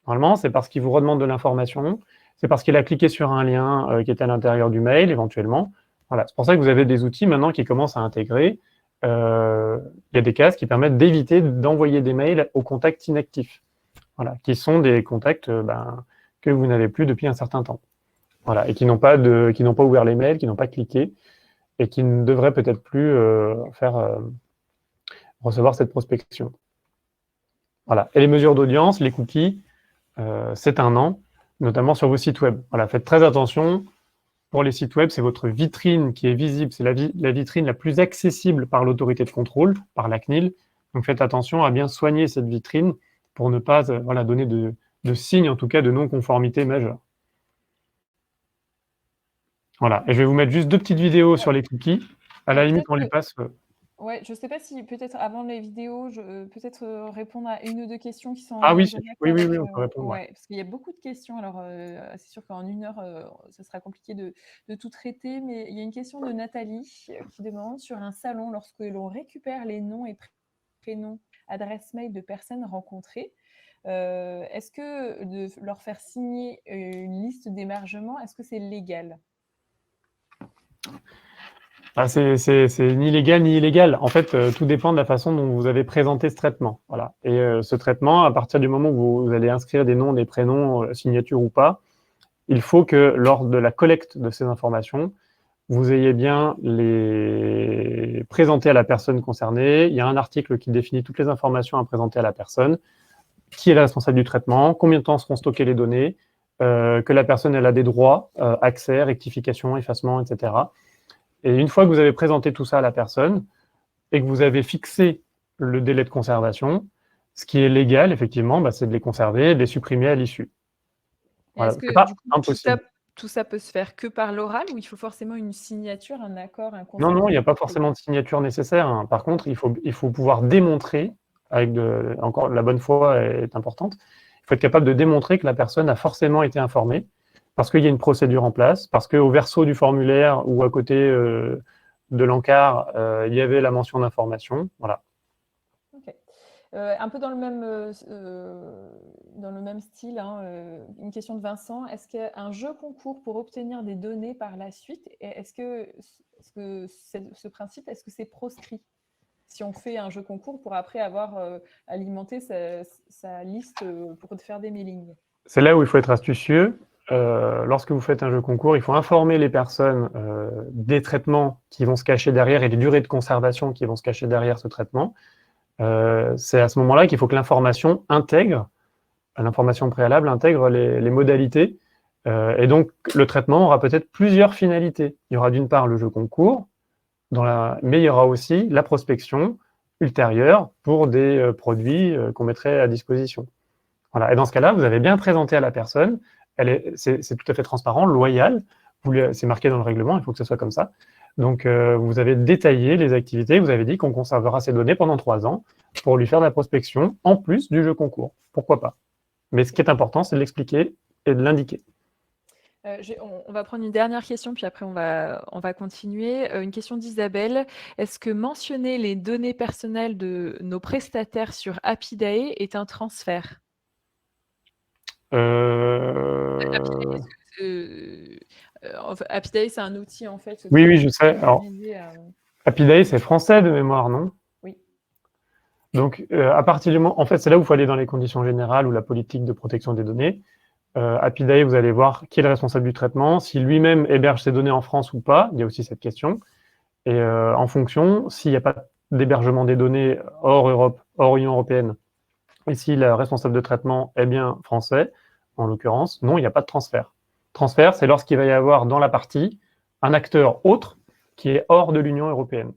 Normalement, c'est parce qu'il vous redemande de l'information, c'est parce qu'il a cliqué sur un lien qui est à l'intérieur du mail, éventuellement. Voilà. C'est pour ça que vous avez des outils maintenant qui commencent à intégrer. Il y a des cases qui permettent d'éviter d'envoyer des mails aux contacts inactifs, voilà, qui sont des contacts que vous n'avez plus depuis un certain temps. Voilà, et qui n'ont pas ouvert les mails, qui n'ont pas cliqué, et qui ne devraient peut-être plus recevoir cette prospection. Voilà. Et les mesures d'audience, les cookies, c'est 1 an, notamment sur vos sites web. Voilà, faites très attention. Pour les sites web, c'est votre vitrine qui est visible, c'est la vitrine la plus accessible par l'autorité de contrôle, par la CNIL. Donc faites attention à bien soigner cette vitrine pour ne pas donner de signes, en tout cas, de non-conformité majeure. Voilà, et je vais vous mettre juste 2 petites vidéos sur les cookies. À la limite, on les passe. Ouais, je ne sais pas si peut-être avant les vidéos, peut-être répondre à 1 ou 2 questions qui sont en Ah oui, lien direct oui, avec, on peut répondre. ouais, parce qu'il y a beaucoup de questions. Alors, c'est sûr qu'en 1 heure, ce sera compliqué de tout traiter, mais il y a une question de Nathalie qui demande: sur un salon, lorsque l'on récupère les noms et prénoms, adresses mail de personnes rencontrées, est-ce que de leur faire signer une liste d'émargement, est-ce que c'est légal? C'est ni légal ni illégal. En fait, tout dépend de la façon dont vous avez présenté ce traitement. Voilà. Et ce traitement, à partir du moment où vous allez inscrire des noms, des prénoms, signature ou pas, il faut que lors de la collecte de ces informations, vous ayez bien les présentés à la personne concernée. Il y a un article qui définit toutes les informations à présenter à la personne, qui est la responsable du traitement, combien de temps seront stockées les données, que la personne elle a des droits, accès, rectification, effacement, etc. Et une fois que vous avez présenté tout ça à la personne et que vous avez fixé le délai de conservation, ce qui est légal, effectivement, c'est de les conserver et de les supprimer à l'issue. Voilà, Est-ce c'est que pas du coup, impossible. tout ça peut se faire que par l'oral ou il faut forcément une signature, un accord, un Non, consentement? il n'y a pas forcément de signature nécessaire, hein. Par contre, il faut pouvoir démontrer, encore la bonne foi est importante, il faut être capable de démontrer que la personne a forcément été informée, parce qu'il y a une procédure en place, parce qu'au verso du formulaire ou à côté de l'encart, il y avait la mention d'information. Voilà. OK. Un peu dans le même style, hein, une question de Vincent. Est-ce qu'un jeu concours pour obtenir des données par la suite, est-ce que ce principe, est-ce que c'est proscrit? Si on fait un jeu concours pour après avoir alimenté sa liste pour faire des mailings. C'est là où il faut être astucieux. Lorsque vous faites un jeu concours, il faut informer les personnes des traitements qui vont se cacher derrière et des durées de conservation qui vont se cacher derrière ce traitement. C'est à ce moment-là qu'il faut que l'information préalable intègre les modalités. Et donc, le traitement aura peut-être plusieurs finalités. Il y aura d'une part le jeu concours, mais il y aura aussi la prospection ultérieure pour des produits qu'on mettrait à disposition. Voilà. Et dans ce cas-là, vous avez bien présenté à la personne, c'est tout à fait transparent, loyal, c'est marqué dans le règlement, il faut que ce soit comme ça. Donc, vous avez détaillé les activités, vous avez dit qu'on conservera ces données pendant 3 ans pour lui faire de la prospection, en plus du jeu concours. Pourquoi pas? Mais ce qui est important, c'est de l'expliquer et de l'indiquer. On va prendre une dernière question, puis après on va continuer. Une question d'Isabelle. Est-ce que mentionner les données personnelles de nos prestataires sur Appidae est un transfert? Euh, Appidae, c'est un outil en fait Oui, oui, je sais. Alors, utilisé Appidae, c'est français de mémoire, non? oui. Donc, à partir du moment, en fait, c'est là où il faut aller dans les conditions générales ou la politique de protection des données. Appidae, vous allez voir qui est le responsable du traitement, si lui-même héberge ses données en France ou pas, il y a aussi cette question. Et en fonction, s'il n'y a pas d'hébergement des données hors Europe, hors Union européenne, et si le responsable de traitement est bien français, en l'occurrence, non, il n'y a pas de transfert. Transfert, c'est lorsqu'il va y avoir dans la partie un acteur autre qui est hors de l'Union européenne,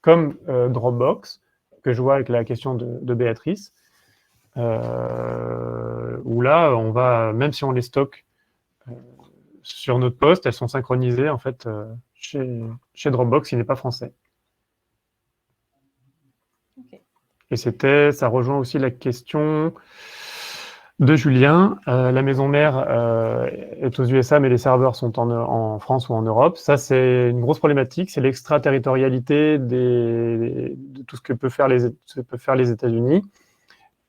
comme Dropbox, que je vois avec la question de Béatrice, où là, on va, même si on les stocke sur notre poste, elles sont synchronisées en fait chez Dropbox, il n'est pas français. Ok. Et ça rejoint aussi la question de Julien. La maison mère est aux USA, mais les serveurs sont en France ou en Europe. Ça, c'est une grosse problématique. C'est l'extraterritorialité de tout ce que peuvent faire les États-Unis.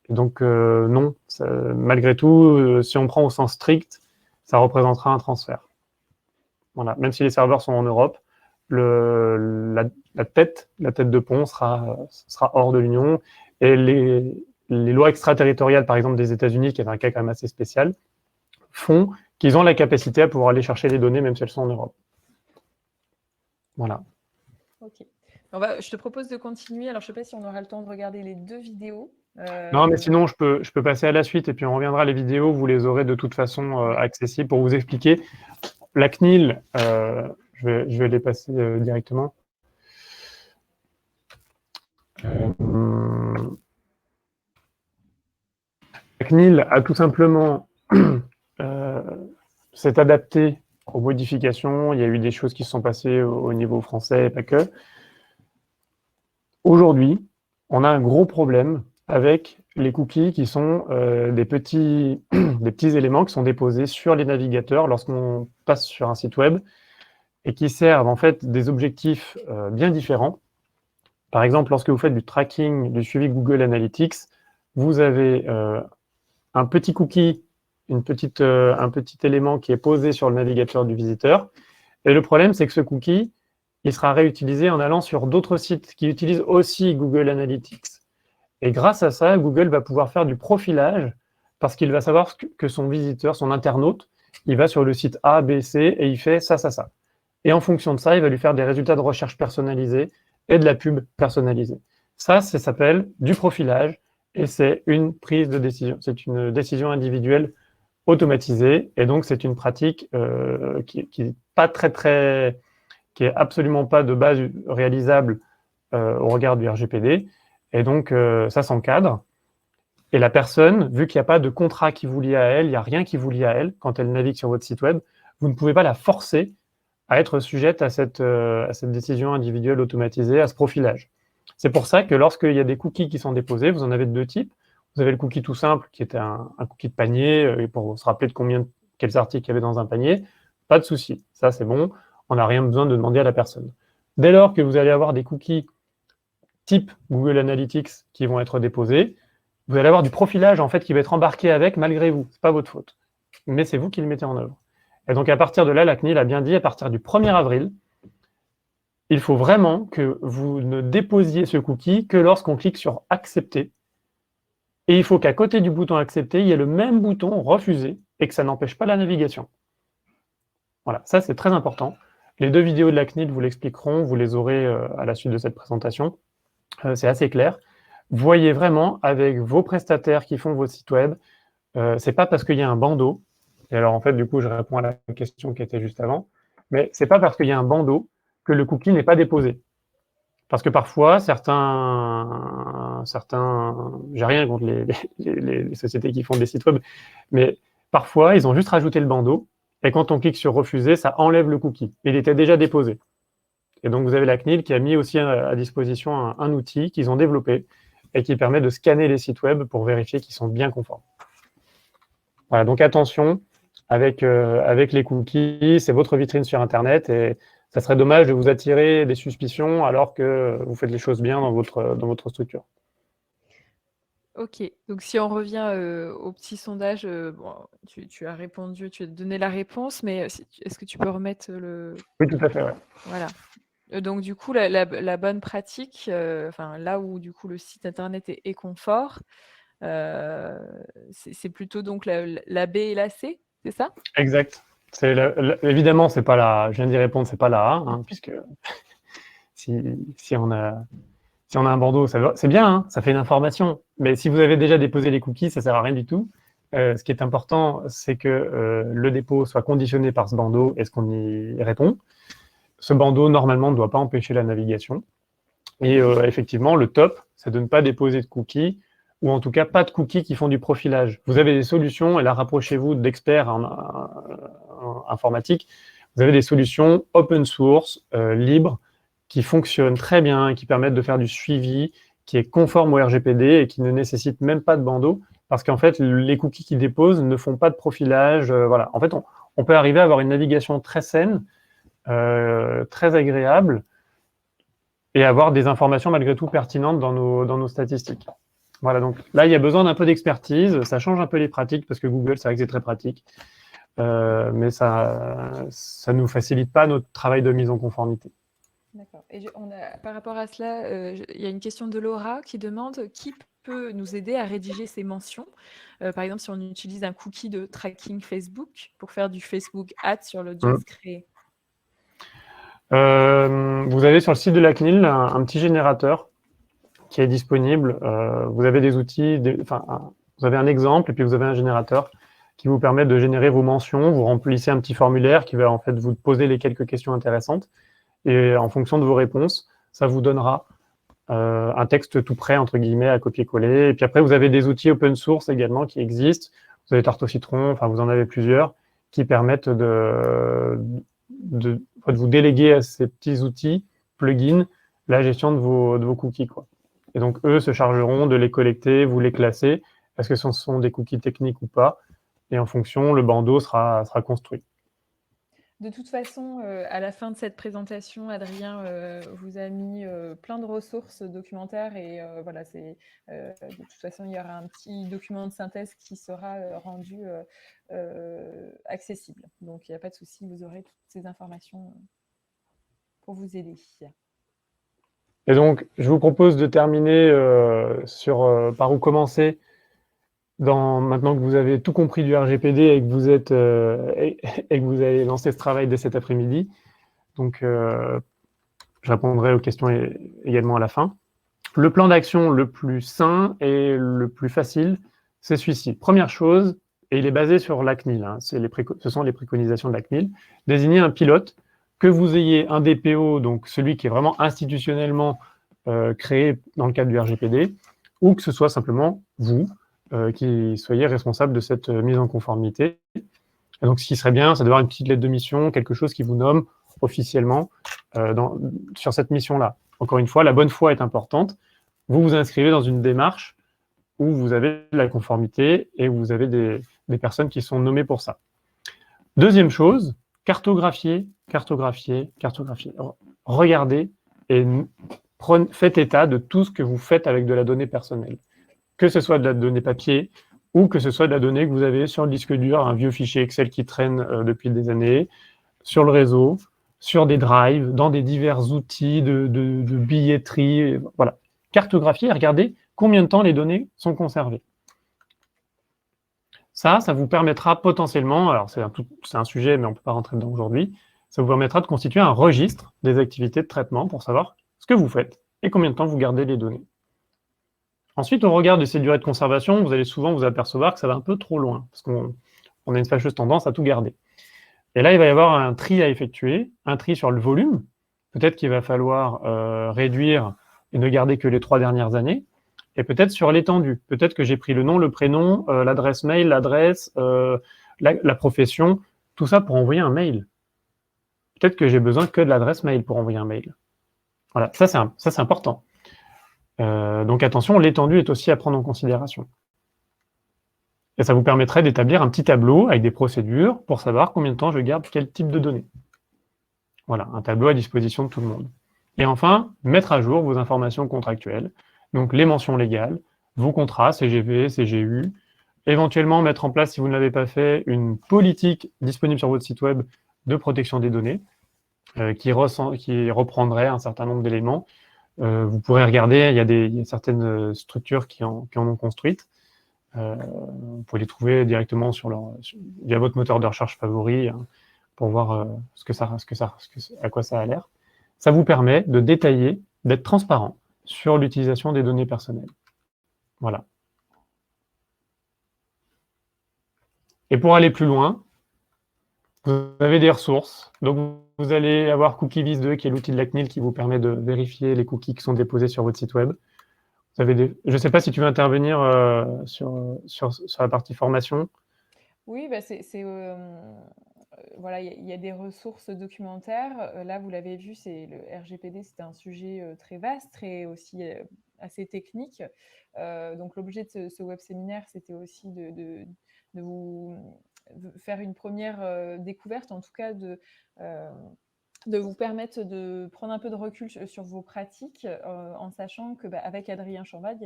Et donc, non, malgré tout, si on prend au sens strict, ça représentera un transfert. Voilà. Même si les serveurs sont en Europe, la tête de pont sera hors de l'Union. Et les lois extraterritoriales, par exemple des États-Unis, qui est un cas quand même assez spécial, font qu'ils ont la capacité à pouvoir aller chercher les données, même si elles sont en Europe. Voilà. Ok. Je te propose de continuer. Alors, je ne sais pas si on aura le temps de regarder les 2 vidéos. Non, mais sinon, je peux passer à la suite et puis on reviendra. Les vidéos, vous les aurez de toute façon accessibles pour vous expliquer. La CNIL, je vais les passer directement. La CNIL a tout simplement s'est adapté aux modifications. Il y a eu des choses qui se sont passées au niveau français et pas que. Aujourd'hui, on a un gros problème avec les cookies qui sont des petits éléments qui sont déposés sur les navigateurs lorsqu'on passe sur un site web et qui servent en fait des objectifs bien différents. Par exemple, lorsque vous faites du tracking, du suivi Google Analytics, vous avez un petit cookie, un petit élément qui est posé sur le navigateur du visiteur. Et le problème, c'est que ce cookie, il sera réutilisé en allant sur d'autres sites qui utilisent aussi Google Analytics. Et grâce à ça, Google va pouvoir faire du profilage parce qu'il va savoir que son visiteur, son internaute, il va sur le site A, B, C et il fait ça, ça, ça. Et en fonction de ça, il va lui faire des résultats de recherche personnalisés et de la pub personnalisée. Ça s'appelle du profilage et c'est une prise de décision. C'est une décision individuelle automatisée et donc c'est une pratique qui est pas qui est absolument pas de base réalisable au regard du RGPD et donc ça s'encadre. Et la personne, vu qu'il n'y a pas de contrat qui vous lie à elle, il n'y a rien qui vous lie à elle quand elle navigue sur votre site web, vous ne pouvez pas la forcer à être sujette à cette décision individuelle automatisée, à ce profilage. C'est pour ça que lorsqu'il y a des cookies qui sont déposés, vous en avez de 2 types. Vous avez le cookie tout simple, qui était un cookie de panier, pour se rappeler de quels articles il y avait dans un panier. Pas de souci, ça c'est bon, on n'a rien besoin de demander à la personne. Dès lors que vous allez avoir des cookies type Google Analytics qui vont être déposés, vous allez avoir du profilage en fait qui va être embarqué avec malgré vous. C'est pas votre faute, mais c'est vous qui le mettez en œuvre. Et donc à partir de là, la CNIL a bien dit, à partir du 1er avril, il faut vraiment que vous ne déposiez ce cookie que lorsqu'on clique sur accepter. Et il faut qu'à côté du bouton accepter, il y ait le même bouton refuser et que ça n'empêche pas la navigation. Voilà, ça c'est très important. Les 2 vidéos de la CNIL vous l'expliqueront, vous les aurez à la suite de cette présentation. C'est assez clair. Voyez vraiment avec vos prestataires qui font vos sites web, c'est pas parce qu'il y a un bandeau, et alors en fait du coup je réponds à la question qui était juste avant, mais c'est pas parce qu'il y a un bandeau que le cookie n'est pas déposé. Parce que parfois, j'ai rien contre les sociétés qui font des sites web, mais parfois ils ont juste rajouté le bandeau, et quand on clique sur refuser, ça enlève le cookie. Il était déjà déposé. Et donc vous avez la CNIL qui a mis aussi à disposition un outil qu'ils ont développé et qui permet de scanner les sites web pour vérifier qu'ils sont bien conformes. Voilà, donc attention avec les cookies, c'est votre vitrine sur Internet et ça serait dommage de vous attirer des suspicions alors que vous faites les choses bien dans votre structure. Ok, donc si on revient au petit sondage, bon, tu as répondu, tu as donné la réponse, mais est-ce que tu peux remettre le... Oui, tout à fait, ouais. Voilà. Donc du coup, la bonne pratique, enfin là où du coup le site internet est confort, c'est plutôt donc la B et la C, c'est ça? Exact. Évidemment, c'est pas je viens d'y répondre, c'est pas la A, hein, puisque si, si on a, si on a un bandeau, c'est bien, hein, ça fait une information. Mais si vous avez déjà déposé les cookies, ça sert à rien du tout. Ce qui est important, c'est que le dépôt soit conditionné par ce bandeau et ce qu'on y répond. Ce bandeau, normalement, ne doit pas empêcher la navigation. Et effectivement, le top, c'est de ne pas déposer de cookies, ou en tout cas pas de cookies qui font du profilage. Vous avez des solutions, et là, rapprochez-vous d'experts en informatique. Vous avez des solutions open source, libres, qui fonctionnent très bien, et qui permettent de faire du suivi, qui est conforme au RGPD et qui ne nécessite même pas de bandeau, parce qu'en fait, les cookies qu'ils déposent ne font pas de profilage. Voilà. En fait, on peut arriver à avoir une navigation très saine, très agréable, et avoir des informations malgré tout pertinentes dans nos statistiques. Voilà, donc là, il y a besoin d'un peu d'expertise, ça change un peu les pratiques, parce que Google, c'est vrai que c'est très pratique, mais ça ne nous facilite pas notre travail de mise en conformité. D'accord. Et par rapport à cela, il y a une question de Laura qui demande qui peut nous aider à rédiger ces mentions. Par exemple, si on utilise un cookie de tracking Facebook pour faire du Facebook Ads sur l'audience créée. Vous avez sur le site de la CNIL un petit générateur qui est disponible. Vous avez des outils, vous avez un exemple et puis vous avez un générateur qui vous permet de générer vos mentions. Vous remplissez un petit formulaire qui va en fait vous poser les quelques questions intéressantes et en fonction de vos réponses, ça vous donnera un texte tout prêt, entre guillemets, à copier-coller. Et puis après, vous avez des outils open source également qui existent. Vous avez Tarte au citron, enfin, vous en avez plusieurs qui permettent de vous déléguer à ces petits outils, plugins, la gestion de vos cookies, quoi. Et donc, eux se chargeront de les collecter, vous les classer, est-ce que ce sont des cookies techniques ou pas, et en fonction, le bandeau sera construit. De toute façon, à la fin de cette présentation, Adrien vous a mis plein de ressources documentaires et voilà, de toute façon, il y aura un petit document de synthèse qui sera rendu accessible. Donc, il n'y a pas de souci, vous aurez toutes ces informations pour vous aider. Et donc, je vous propose de terminer par où commencer maintenant que vous avez tout compris du RGPD et que vous et que vous avez lancé ce travail dès cet après-midi. Donc, je répondrai aux questions également à la fin. Le plan d'action le plus sain et le plus facile, c'est celui-ci. Première chose, et il est basé sur la CNIL, hein, ce sont les préconisations de la CNIL, désigner un pilote, que vous ayez un DPO, donc celui qui est vraiment institutionnellement créé dans le cadre du RGPD, ou que ce soit simplement vous qui soyez responsable de cette mise en conformité. Et donc, ce qui serait bien, c'est d'avoir une petite lettre de mission, quelque chose qui vous nomme officiellement sur cette mission-là. Encore une fois, la bonne foi est importante. Vous vous inscrivez dans une démarche où vous avez la conformité et où vous avez des personnes qui sont nommées pour ça. Deuxième chose, cartographier. Regardez et faites état de tout ce que vous faites avec de la donnée personnelle. Que ce soit de la donnée papier ou que ce soit de la donnée que vous avez sur le disque dur, un vieux fichier Excel qui traîne depuis des années, sur le réseau, sur des drives, dans des divers outils de billetterie. Voilà. Cartographier et regardez combien de temps les données sont conservées. Ça vous permettra potentiellement, alors c'est un sujet, mais on ne peut pas rentrer dedans aujourd'hui, ça vous permettra de constituer un registre des activités de traitement pour savoir ce que vous faites et combien de temps vous gardez les données. Ensuite, au regard de ces durées de conservation, vous allez souvent vous apercevoir que ça va un peu trop loin, parce qu'on a une fâcheuse tendance à tout garder. Et là, il va y avoir un tri à effectuer, un tri sur le volume. Peut-être qu'il va falloir réduire et ne garder que les 3 dernières années, et peut-être sur l'étendue. Peut-être que j'ai pris le nom, le prénom, l'adresse mail, l'adresse, la profession, tout ça pour envoyer un mail. Peut-être que j'ai besoin que de l'adresse mail pour envoyer un mail. Voilà, ça c'est important. Donc attention, l'étendue est aussi à prendre en considération. Et ça vous permettrait d'établir un petit tableau avec des procédures pour savoir combien de temps je garde quel type de données. Voilà, un tableau à disposition de tout le monde. Et enfin, mettre à jour vos informations contractuelles, donc les mentions légales, vos contrats CGV, CGU, éventuellement mettre en place, si vous ne l'avez pas fait, une politique disponible sur votre site web de protection des données, qui reprendrait un certain nombre d'éléments. Vous pourrez regarder, il y a certaines structures qui en ont construites. Vous pouvez les trouver directement via votre moteur de recherche favori, hein, pour voir à quoi ça a l'air. Ça vous permet de détailler, d'être transparent sur l'utilisation des données personnelles. Voilà. Et pour aller plus loin, vous avez des ressources. Donc, vous allez avoir CookieVis2, qui est l'outil de la CNIL qui vous permet de vérifier les cookies qui sont déposés sur votre site web. Je ne sais pas si tu veux intervenir sur la partie formation. Oui, bah voilà, il y a des ressources documentaires. Là, vous l'avez vu, c'est le RGPD, c'était un sujet très vaste, très aussi assez technique. Donc, l'objet de ce web séminaire, c'était aussi de vous faire une première découverte, en tout cas de vous permettre de prendre un peu de recul sur vos pratiques, en sachant que avec Adrien Chambad,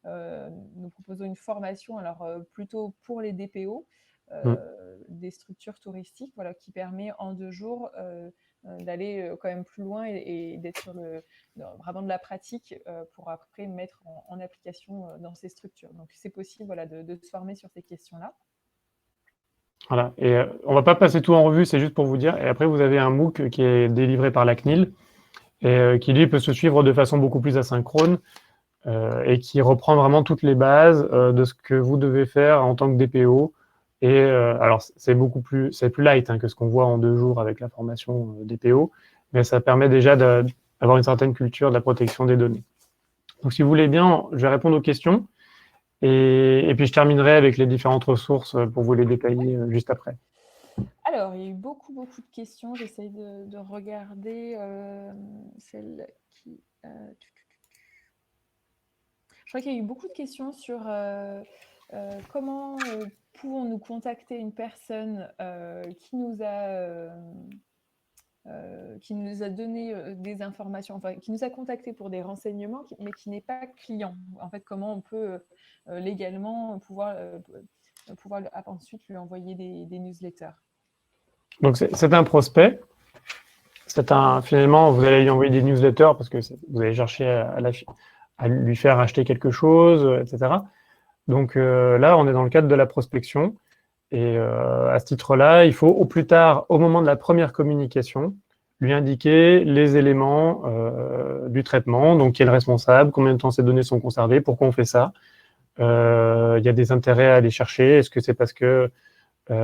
nous proposons une formation, alors plutôt pour les DPO, des structures touristiques, voilà, qui permet en 2 jours d'aller quand même plus loin et d'être vraiment de la pratique pour après mettre en application dans ces structures. Donc c'est possible, voilà, de se former sur ces questions-là. Voilà, et on va pas passer tout en revue, c'est juste pour vous dire. Et après, vous avez un MOOC qui est délivré par la CNIL et qui, lui, peut se suivre de façon beaucoup plus asynchrone et qui reprend vraiment toutes les bases de ce que vous devez faire en tant que DPO. Et alors, c'est plus light, hein, que ce qu'on voit en 2 jours avec la formation DPO, mais ça permet déjà d'avoir une certaine culture de la protection des données. Donc, si vous voulez bien, je vais répondre aux questions. Et puis, je terminerai avec les différentes ressources pour vous les détailler juste après. Alors, il y a eu beaucoup, beaucoup de questions. J'essaye de regarder celle qui... Je crois qu'il y a eu beaucoup de questions sur comment pouvons-nous contacter une personne qui nous a donné des informations, enfin, qui nous a contacté pour des renseignements, mais qui n'est pas client. En fait, comment on peut légalement pouvoir ensuite lui envoyer des newsletters. Donc, c'est un prospect. Finalement, vous allez lui envoyer des newsletters parce que vous allez chercher à lui faire acheter quelque chose, etc. Donc là, on est dans le cadre de la prospection. Et à ce titre-là, il faut au plus tard, au moment de la première communication, lui indiquer les éléments du traitement, donc qui est le responsable, combien de temps ces données sont conservées, pourquoi on fait ça. Il y a des intérêts à aller chercher. Est-ce que c'est parce que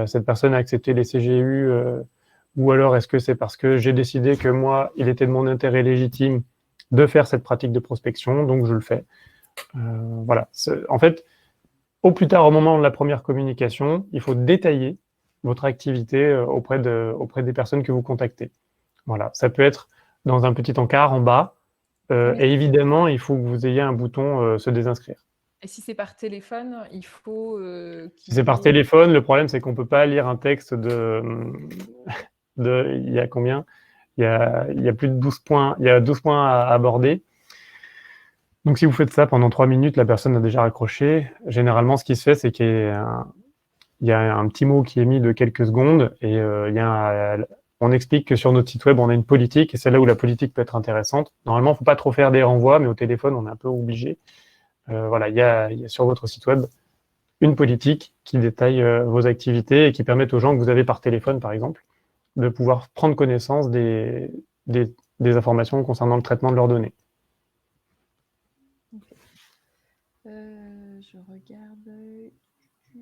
cette personne a accepté les CGU ou alors est-ce que c'est parce que j'ai décidé que moi, il était de mon intérêt légitime de faire cette pratique de prospection, donc je le fais. Voilà. En fait, au plus tard, au moment de la première communication, il faut détailler votre activité auprès des personnes que vous contactez. Voilà. Ça peut être dans un petit encart en bas, et évidemment, il faut que vous ayez un bouton se désinscrire. Et si c'est par téléphone, il faut Si c'est par téléphone, le problème, c'est qu'on ne peut pas lire un texte il y a combien? Il y a plus de 12 points, il y a 12 points à aborder. Donc, si vous faites ça pendant 3 minutes, la personne a déjà raccroché. Généralement, ce qui se fait, c'est qu'il y a un petit mot qui est mis de quelques secondes et on explique que sur notre site web, on a une politique et c'est là où la politique peut être intéressante. Normalement, il ne faut pas trop faire des renvois, mais au téléphone, on est un peu obligé. Voilà, il y a sur votre site web une politique qui détaille vos activités et qui permet aux gens que vous avez par téléphone, par exemple, de pouvoir prendre connaissance des informations concernant le traitement de leurs données. Okay. Je regarde.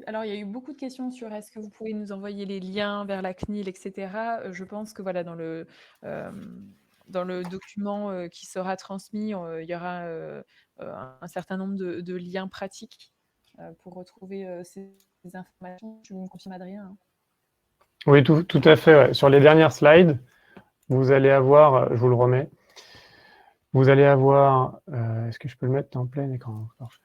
Alors, il y a eu beaucoup de questions sur est-ce que vous pouvez nous envoyer les liens vers la CNIL, etc. Je pense que voilà, dans le document qui sera transmis, il y aura un certain nombre de liens pratiques pour retrouver ces informations. Tu me confirmes, Adrien, hein? Oui, tout à fait. Ouais. Sur les dernières slides, vous allez avoir, je vous le remets, vous allez avoir, est-ce que je peux le mettre en plein écran? Parfait.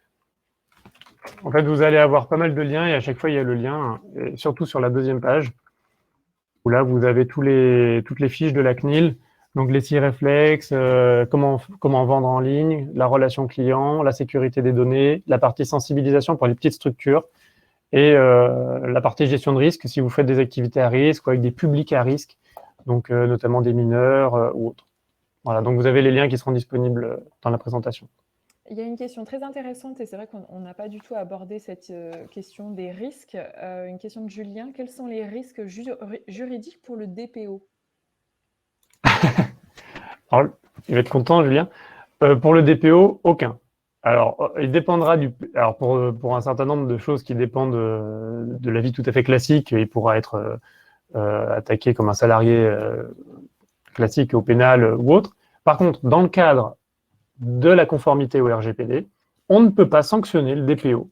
En fait, vous allez avoir pas mal de liens et à chaque fois, il y a le lien, et surtout sur la deuxième page, où là, vous avez toutes les fiches de la CNIL, donc les 6 réflexes, comment vendre en ligne, la relation client, la sécurité des données, la partie sensibilisation pour les petites structures et la partie gestion de risque si vous faites des activités à risque ou avec des publics à risque, donc notamment des mineurs ou autres. Voilà, donc vous avez les liens qui seront disponibles dans la présentation. Il y a une question très intéressante et c'est vrai qu'on n'a pas du tout abordé cette question des risques. Une question de Julien. Quels sont les risques juridiques pour le DPO? Alors, il va être content, Julien. Pour le DPO, aucun. Alors, il dépendra Alors, pour un certain nombre de choses qui dépendent de la vie tout à fait classique, il pourra être attaqué comme un salarié classique au pénal ou autre. Par contre, dans le cadre de la conformité au RGPD, on ne peut pas sanctionner le DPO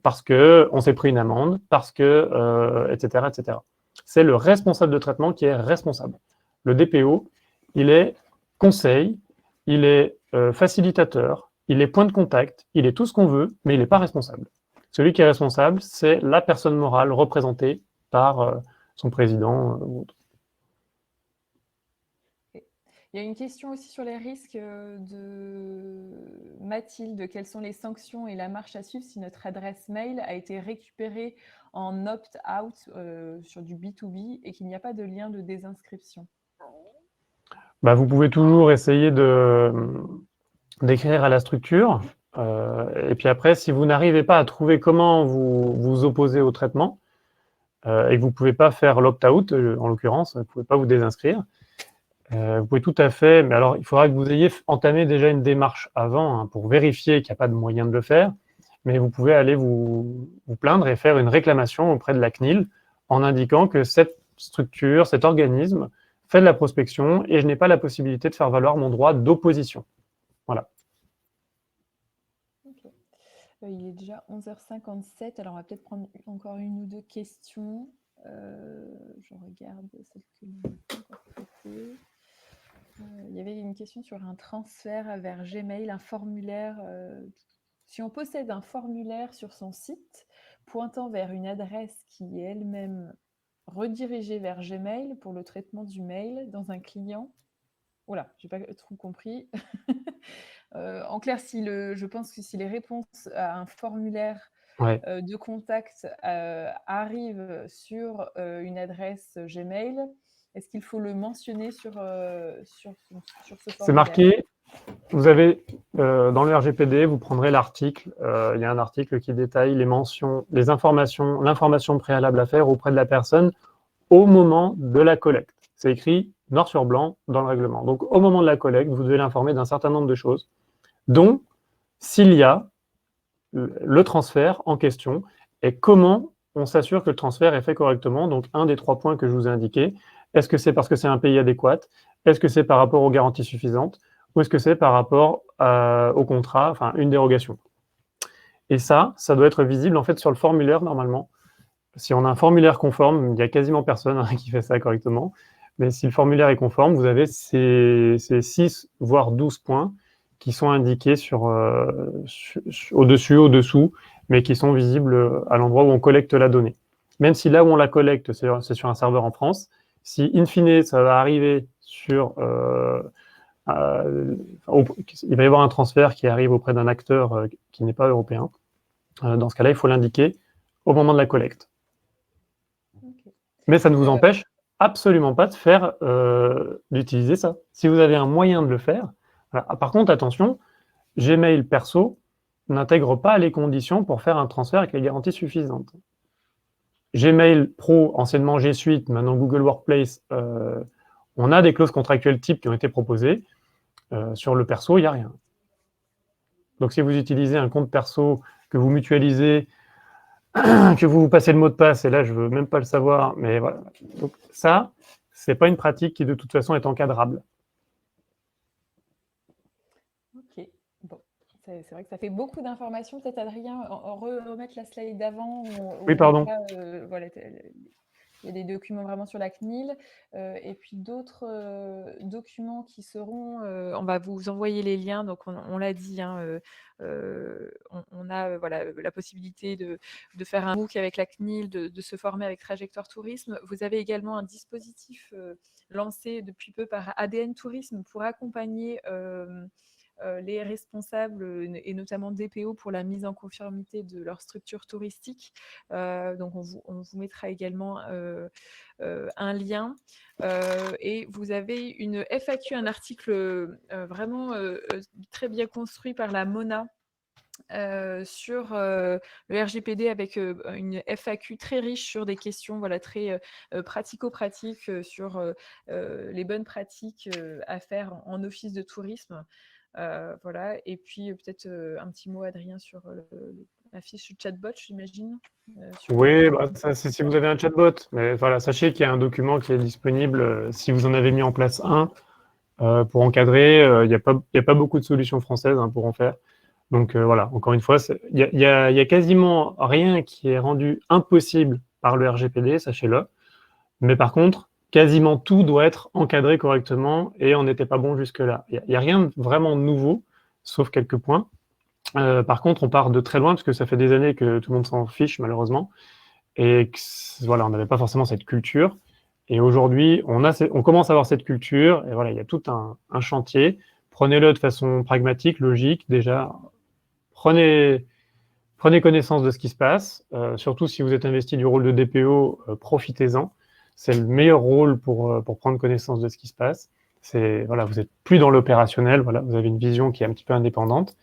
parce qu'on s'est pris une amende, parce que, etc., etc. C'est le responsable de traitement qui est responsable. Le DPO, il est conseil, il est facilitateur, il est point de contact, il est tout ce qu'on veut, mais il n'est pas responsable. Celui qui est responsable, c'est la personne morale représentée par son président ou autre. Il y a une question aussi sur les risques de Mathilde. Quelles sont les sanctions et la marche à suivre si notre adresse mail a été récupérée en opt-out sur du B2B et qu'il n'y a pas de lien de désinscription? Bah, vous pouvez toujours essayer d'écrire à la structure. Et puis après, si vous n'arrivez pas à trouver comment vous opposer au traitement, et que vous ne pouvez pas faire l'opt-out, en l'occurrence, vous ne pouvez pas vous désinscrire, vous pouvez tout à fait, mais alors il faudra que vous ayez entamé déjà une démarche avant hein, pour vérifier qu'il n'y a pas de moyen de le faire, mais vous pouvez aller vous plaindre et faire une réclamation auprès de la CNIL en indiquant que cette structure, cet organisme fait de la prospection et je n'ai pas la possibilité de faire valoir mon droit d'opposition. Voilà. Okay. Il est déjà 11h57, alors on va peut-être prendre encore une ou deux questions. Je regarde celles que nous n'avons pas encore traitées. Il y avait une question sur un transfert vers Gmail, un formulaire. Si on possède un formulaire sur son site pointant vers une adresse qui est elle-même redirigée vers Gmail pour le traitement du mail dans un client. Oula, j'ai pas trop compris. En clair, je pense que si les réponses à un formulaire Ouais. de contact arrivent sur une adresse Gmail, est-ce qu'il faut le mentionner sur ce formulaire? C'est marqué, vous avez dans le RGPD, vous prendrez l'article, il y a un article qui détaille les mentions, les informations, l'information préalable à faire auprès de la personne au moment de la collecte. C'est écrit noir sur blanc dans le règlement. Donc au moment de la collecte, vous devez l'informer d'un certain nombre de choses, dont s'il y a le transfert en question et comment on s'assure que le transfert est fait correctement. Donc un des 3 points que je vous ai indiqués, est-ce que c'est parce que c'est un pays adéquat? Est-ce que c'est par rapport aux garanties suffisantes? Ou est-ce que c'est par rapport au contrat, enfin une dérogation? Et ça doit être visible en fait sur le formulaire normalement. Si on a un formulaire conforme, il n'y a quasiment personne hein, qui fait ça correctement, mais si le formulaire est conforme, vous avez ces 6 voire 12 points qui sont indiqués au-dessus, au-dessous, mais qui sont visibles à l'endroit où on collecte la donnée. Même si là où on la collecte, c'est sur un serveur en France, si in fine ça va arriver sur... il va y avoir un transfert qui arrive auprès d'un acteur qui n'est pas européen. Dans ce cas-là, il faut l'indiquer au moment de la collecte. Okay. Mais ça ne vous empêche absolument pas de faire, d'utiliser ça. Si vous avez un moyen de le faire, voilà. Par contre, attention, Gmail perso n'intègre pas les conditions pour faire un transfert avec les garanties suffisantes. Gmail Pro, anciennement G Suite, maintenant Google Workplace, on a des clauses contractuelles types qui ont été proposées. Sur le perso, il n'y a rien. Donc si vous utilisez un compte perso que vous mutualisez, que vous passez le mot de passe, et là je ne veux même pas le savoir, mais voilà. Donc ça, c'est pas une pratique qui de toute façon est encadrable. Ok, bon, c'est vrai que ça fait beaucoup d'informations. Peut-être Adrien, remettre la slide d'avant. Oui, pardon. Voilà, Il y a des documents vraiment sur la CNIL et puis d'autres documents qui seront, on va vous envoyer les liens, donc on l'a dit, hein, on a voilà, la possibilité de faire un MOOC avec la CNIL, de se former avec Trajectoire Tourisme. Vous avez également un dispositif lancé depuis peu par ADN Tourisme pour accompagner les responsables et notamment DPO pour la mise en conformité de leur structure touristique. Donc on vous mettra également un lien. Et vous avez une FAQ, un article vraiment très bien construit par la Mona. Sur le RGPD avec une FAQ très riche sur des questions voilà, très pratico-pratiques sur les bonnes pratiques à faire en office de tourisme. Voilà. Et puis peut-être un petit mot, Adrien, sur la fiche chatbot, j'imagine. Oui, bah, ça, c'est si vous avez un chatbot. Mais voilà, sachez qu'il y a un document qui est disponible si vous en avez mis en place un pour encadrer. Il n'y a pas beaucoup de solutions françaises hein, pour en faire. Donc voilà, encore une fois, il y a quasiment rien qui est rendu impossible par le RGPD, sachez-le. Mais par contre, quasiment tout doit être encadré correctement et on n'était pas bon jusque-là. Il y a rien de vraiment nouveau, sauf quelques points. Par contre, on part de très loin parce que ça fait des années que tout le monde s'en fiche malheureusement et que, voilà, on n'avait pas forcément cette culture. Et aujourd'hui, on commence à avoir cette culture et voilà, il y a tout un chantier. Prenez-le de façon pragmatique, logique. Déjà, prenez connaissance de ce qui se passe. Surtout si vous êtes investi du rôle de DPO, profitez-en. C'est le meilleur rôle pour prendre connaissance de ce qui se passe. Voilà, vous n'êtes plus dans l'opérationnel. Voilà, vous avez une vision qui est un petit peu indépendante.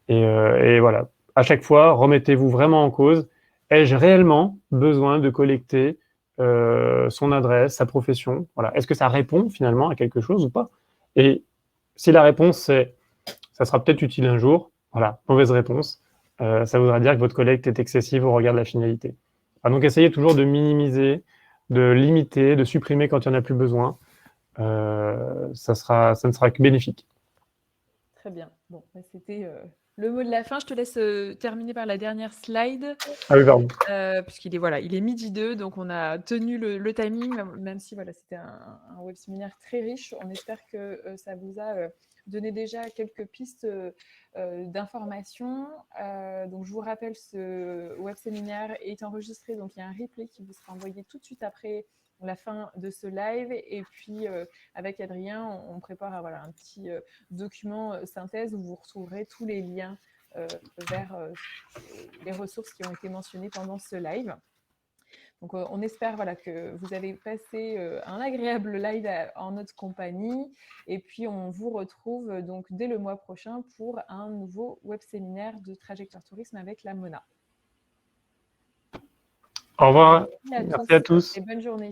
Et voilà, à chaque fois, remettez-vous vraiment en cause. Ai-je réellement besoin de collecter son adresse, sa profession? Voilà. Est-ce que ça répond finalement à quelque chose ou pas? Et si la réponse c'est ça sera peut-être utile un jour, voilà, mauvaise réponse, ça voudra dire que votre collecte est excessive au regard de la finalité. Donc essayez toujours de minimiser, de limiter, de supprimer quand il n'y en a plus besoin. Ça ne sera que bénéfique. Très bien. Bon, c'était le mot de la fin. Je te laisse terminer par la dernière slide. Ah oui, pardon. Puisqu'il est, voilà, il est midi 2, donc on a tenu le timing, même si voilà, c'était un web séminaire très riche. On espère que ça vous a donné déjà quelques pistes d'informations. Donc je vous rappelle, ce web séminaire est enregistré, donc il y a un replay qui vous sera envoyé tout de suite après la fin de ce live. Et puis avec Adrien, on prépare voilà, un petit document synthèse où vous retrouverez tous les liens vers les ressources qui ont été mentionnées pendant ce live. Donc, on espère voilà, que vous avez passé un agréable live en notre compagnie. Et puis, on vous retrouve donc dès le mois prochain pour un nouveau web séminaire de Trajectoire Tourisme avec la Mona. Au revoir. Merci Merci à tous. et bonne journée.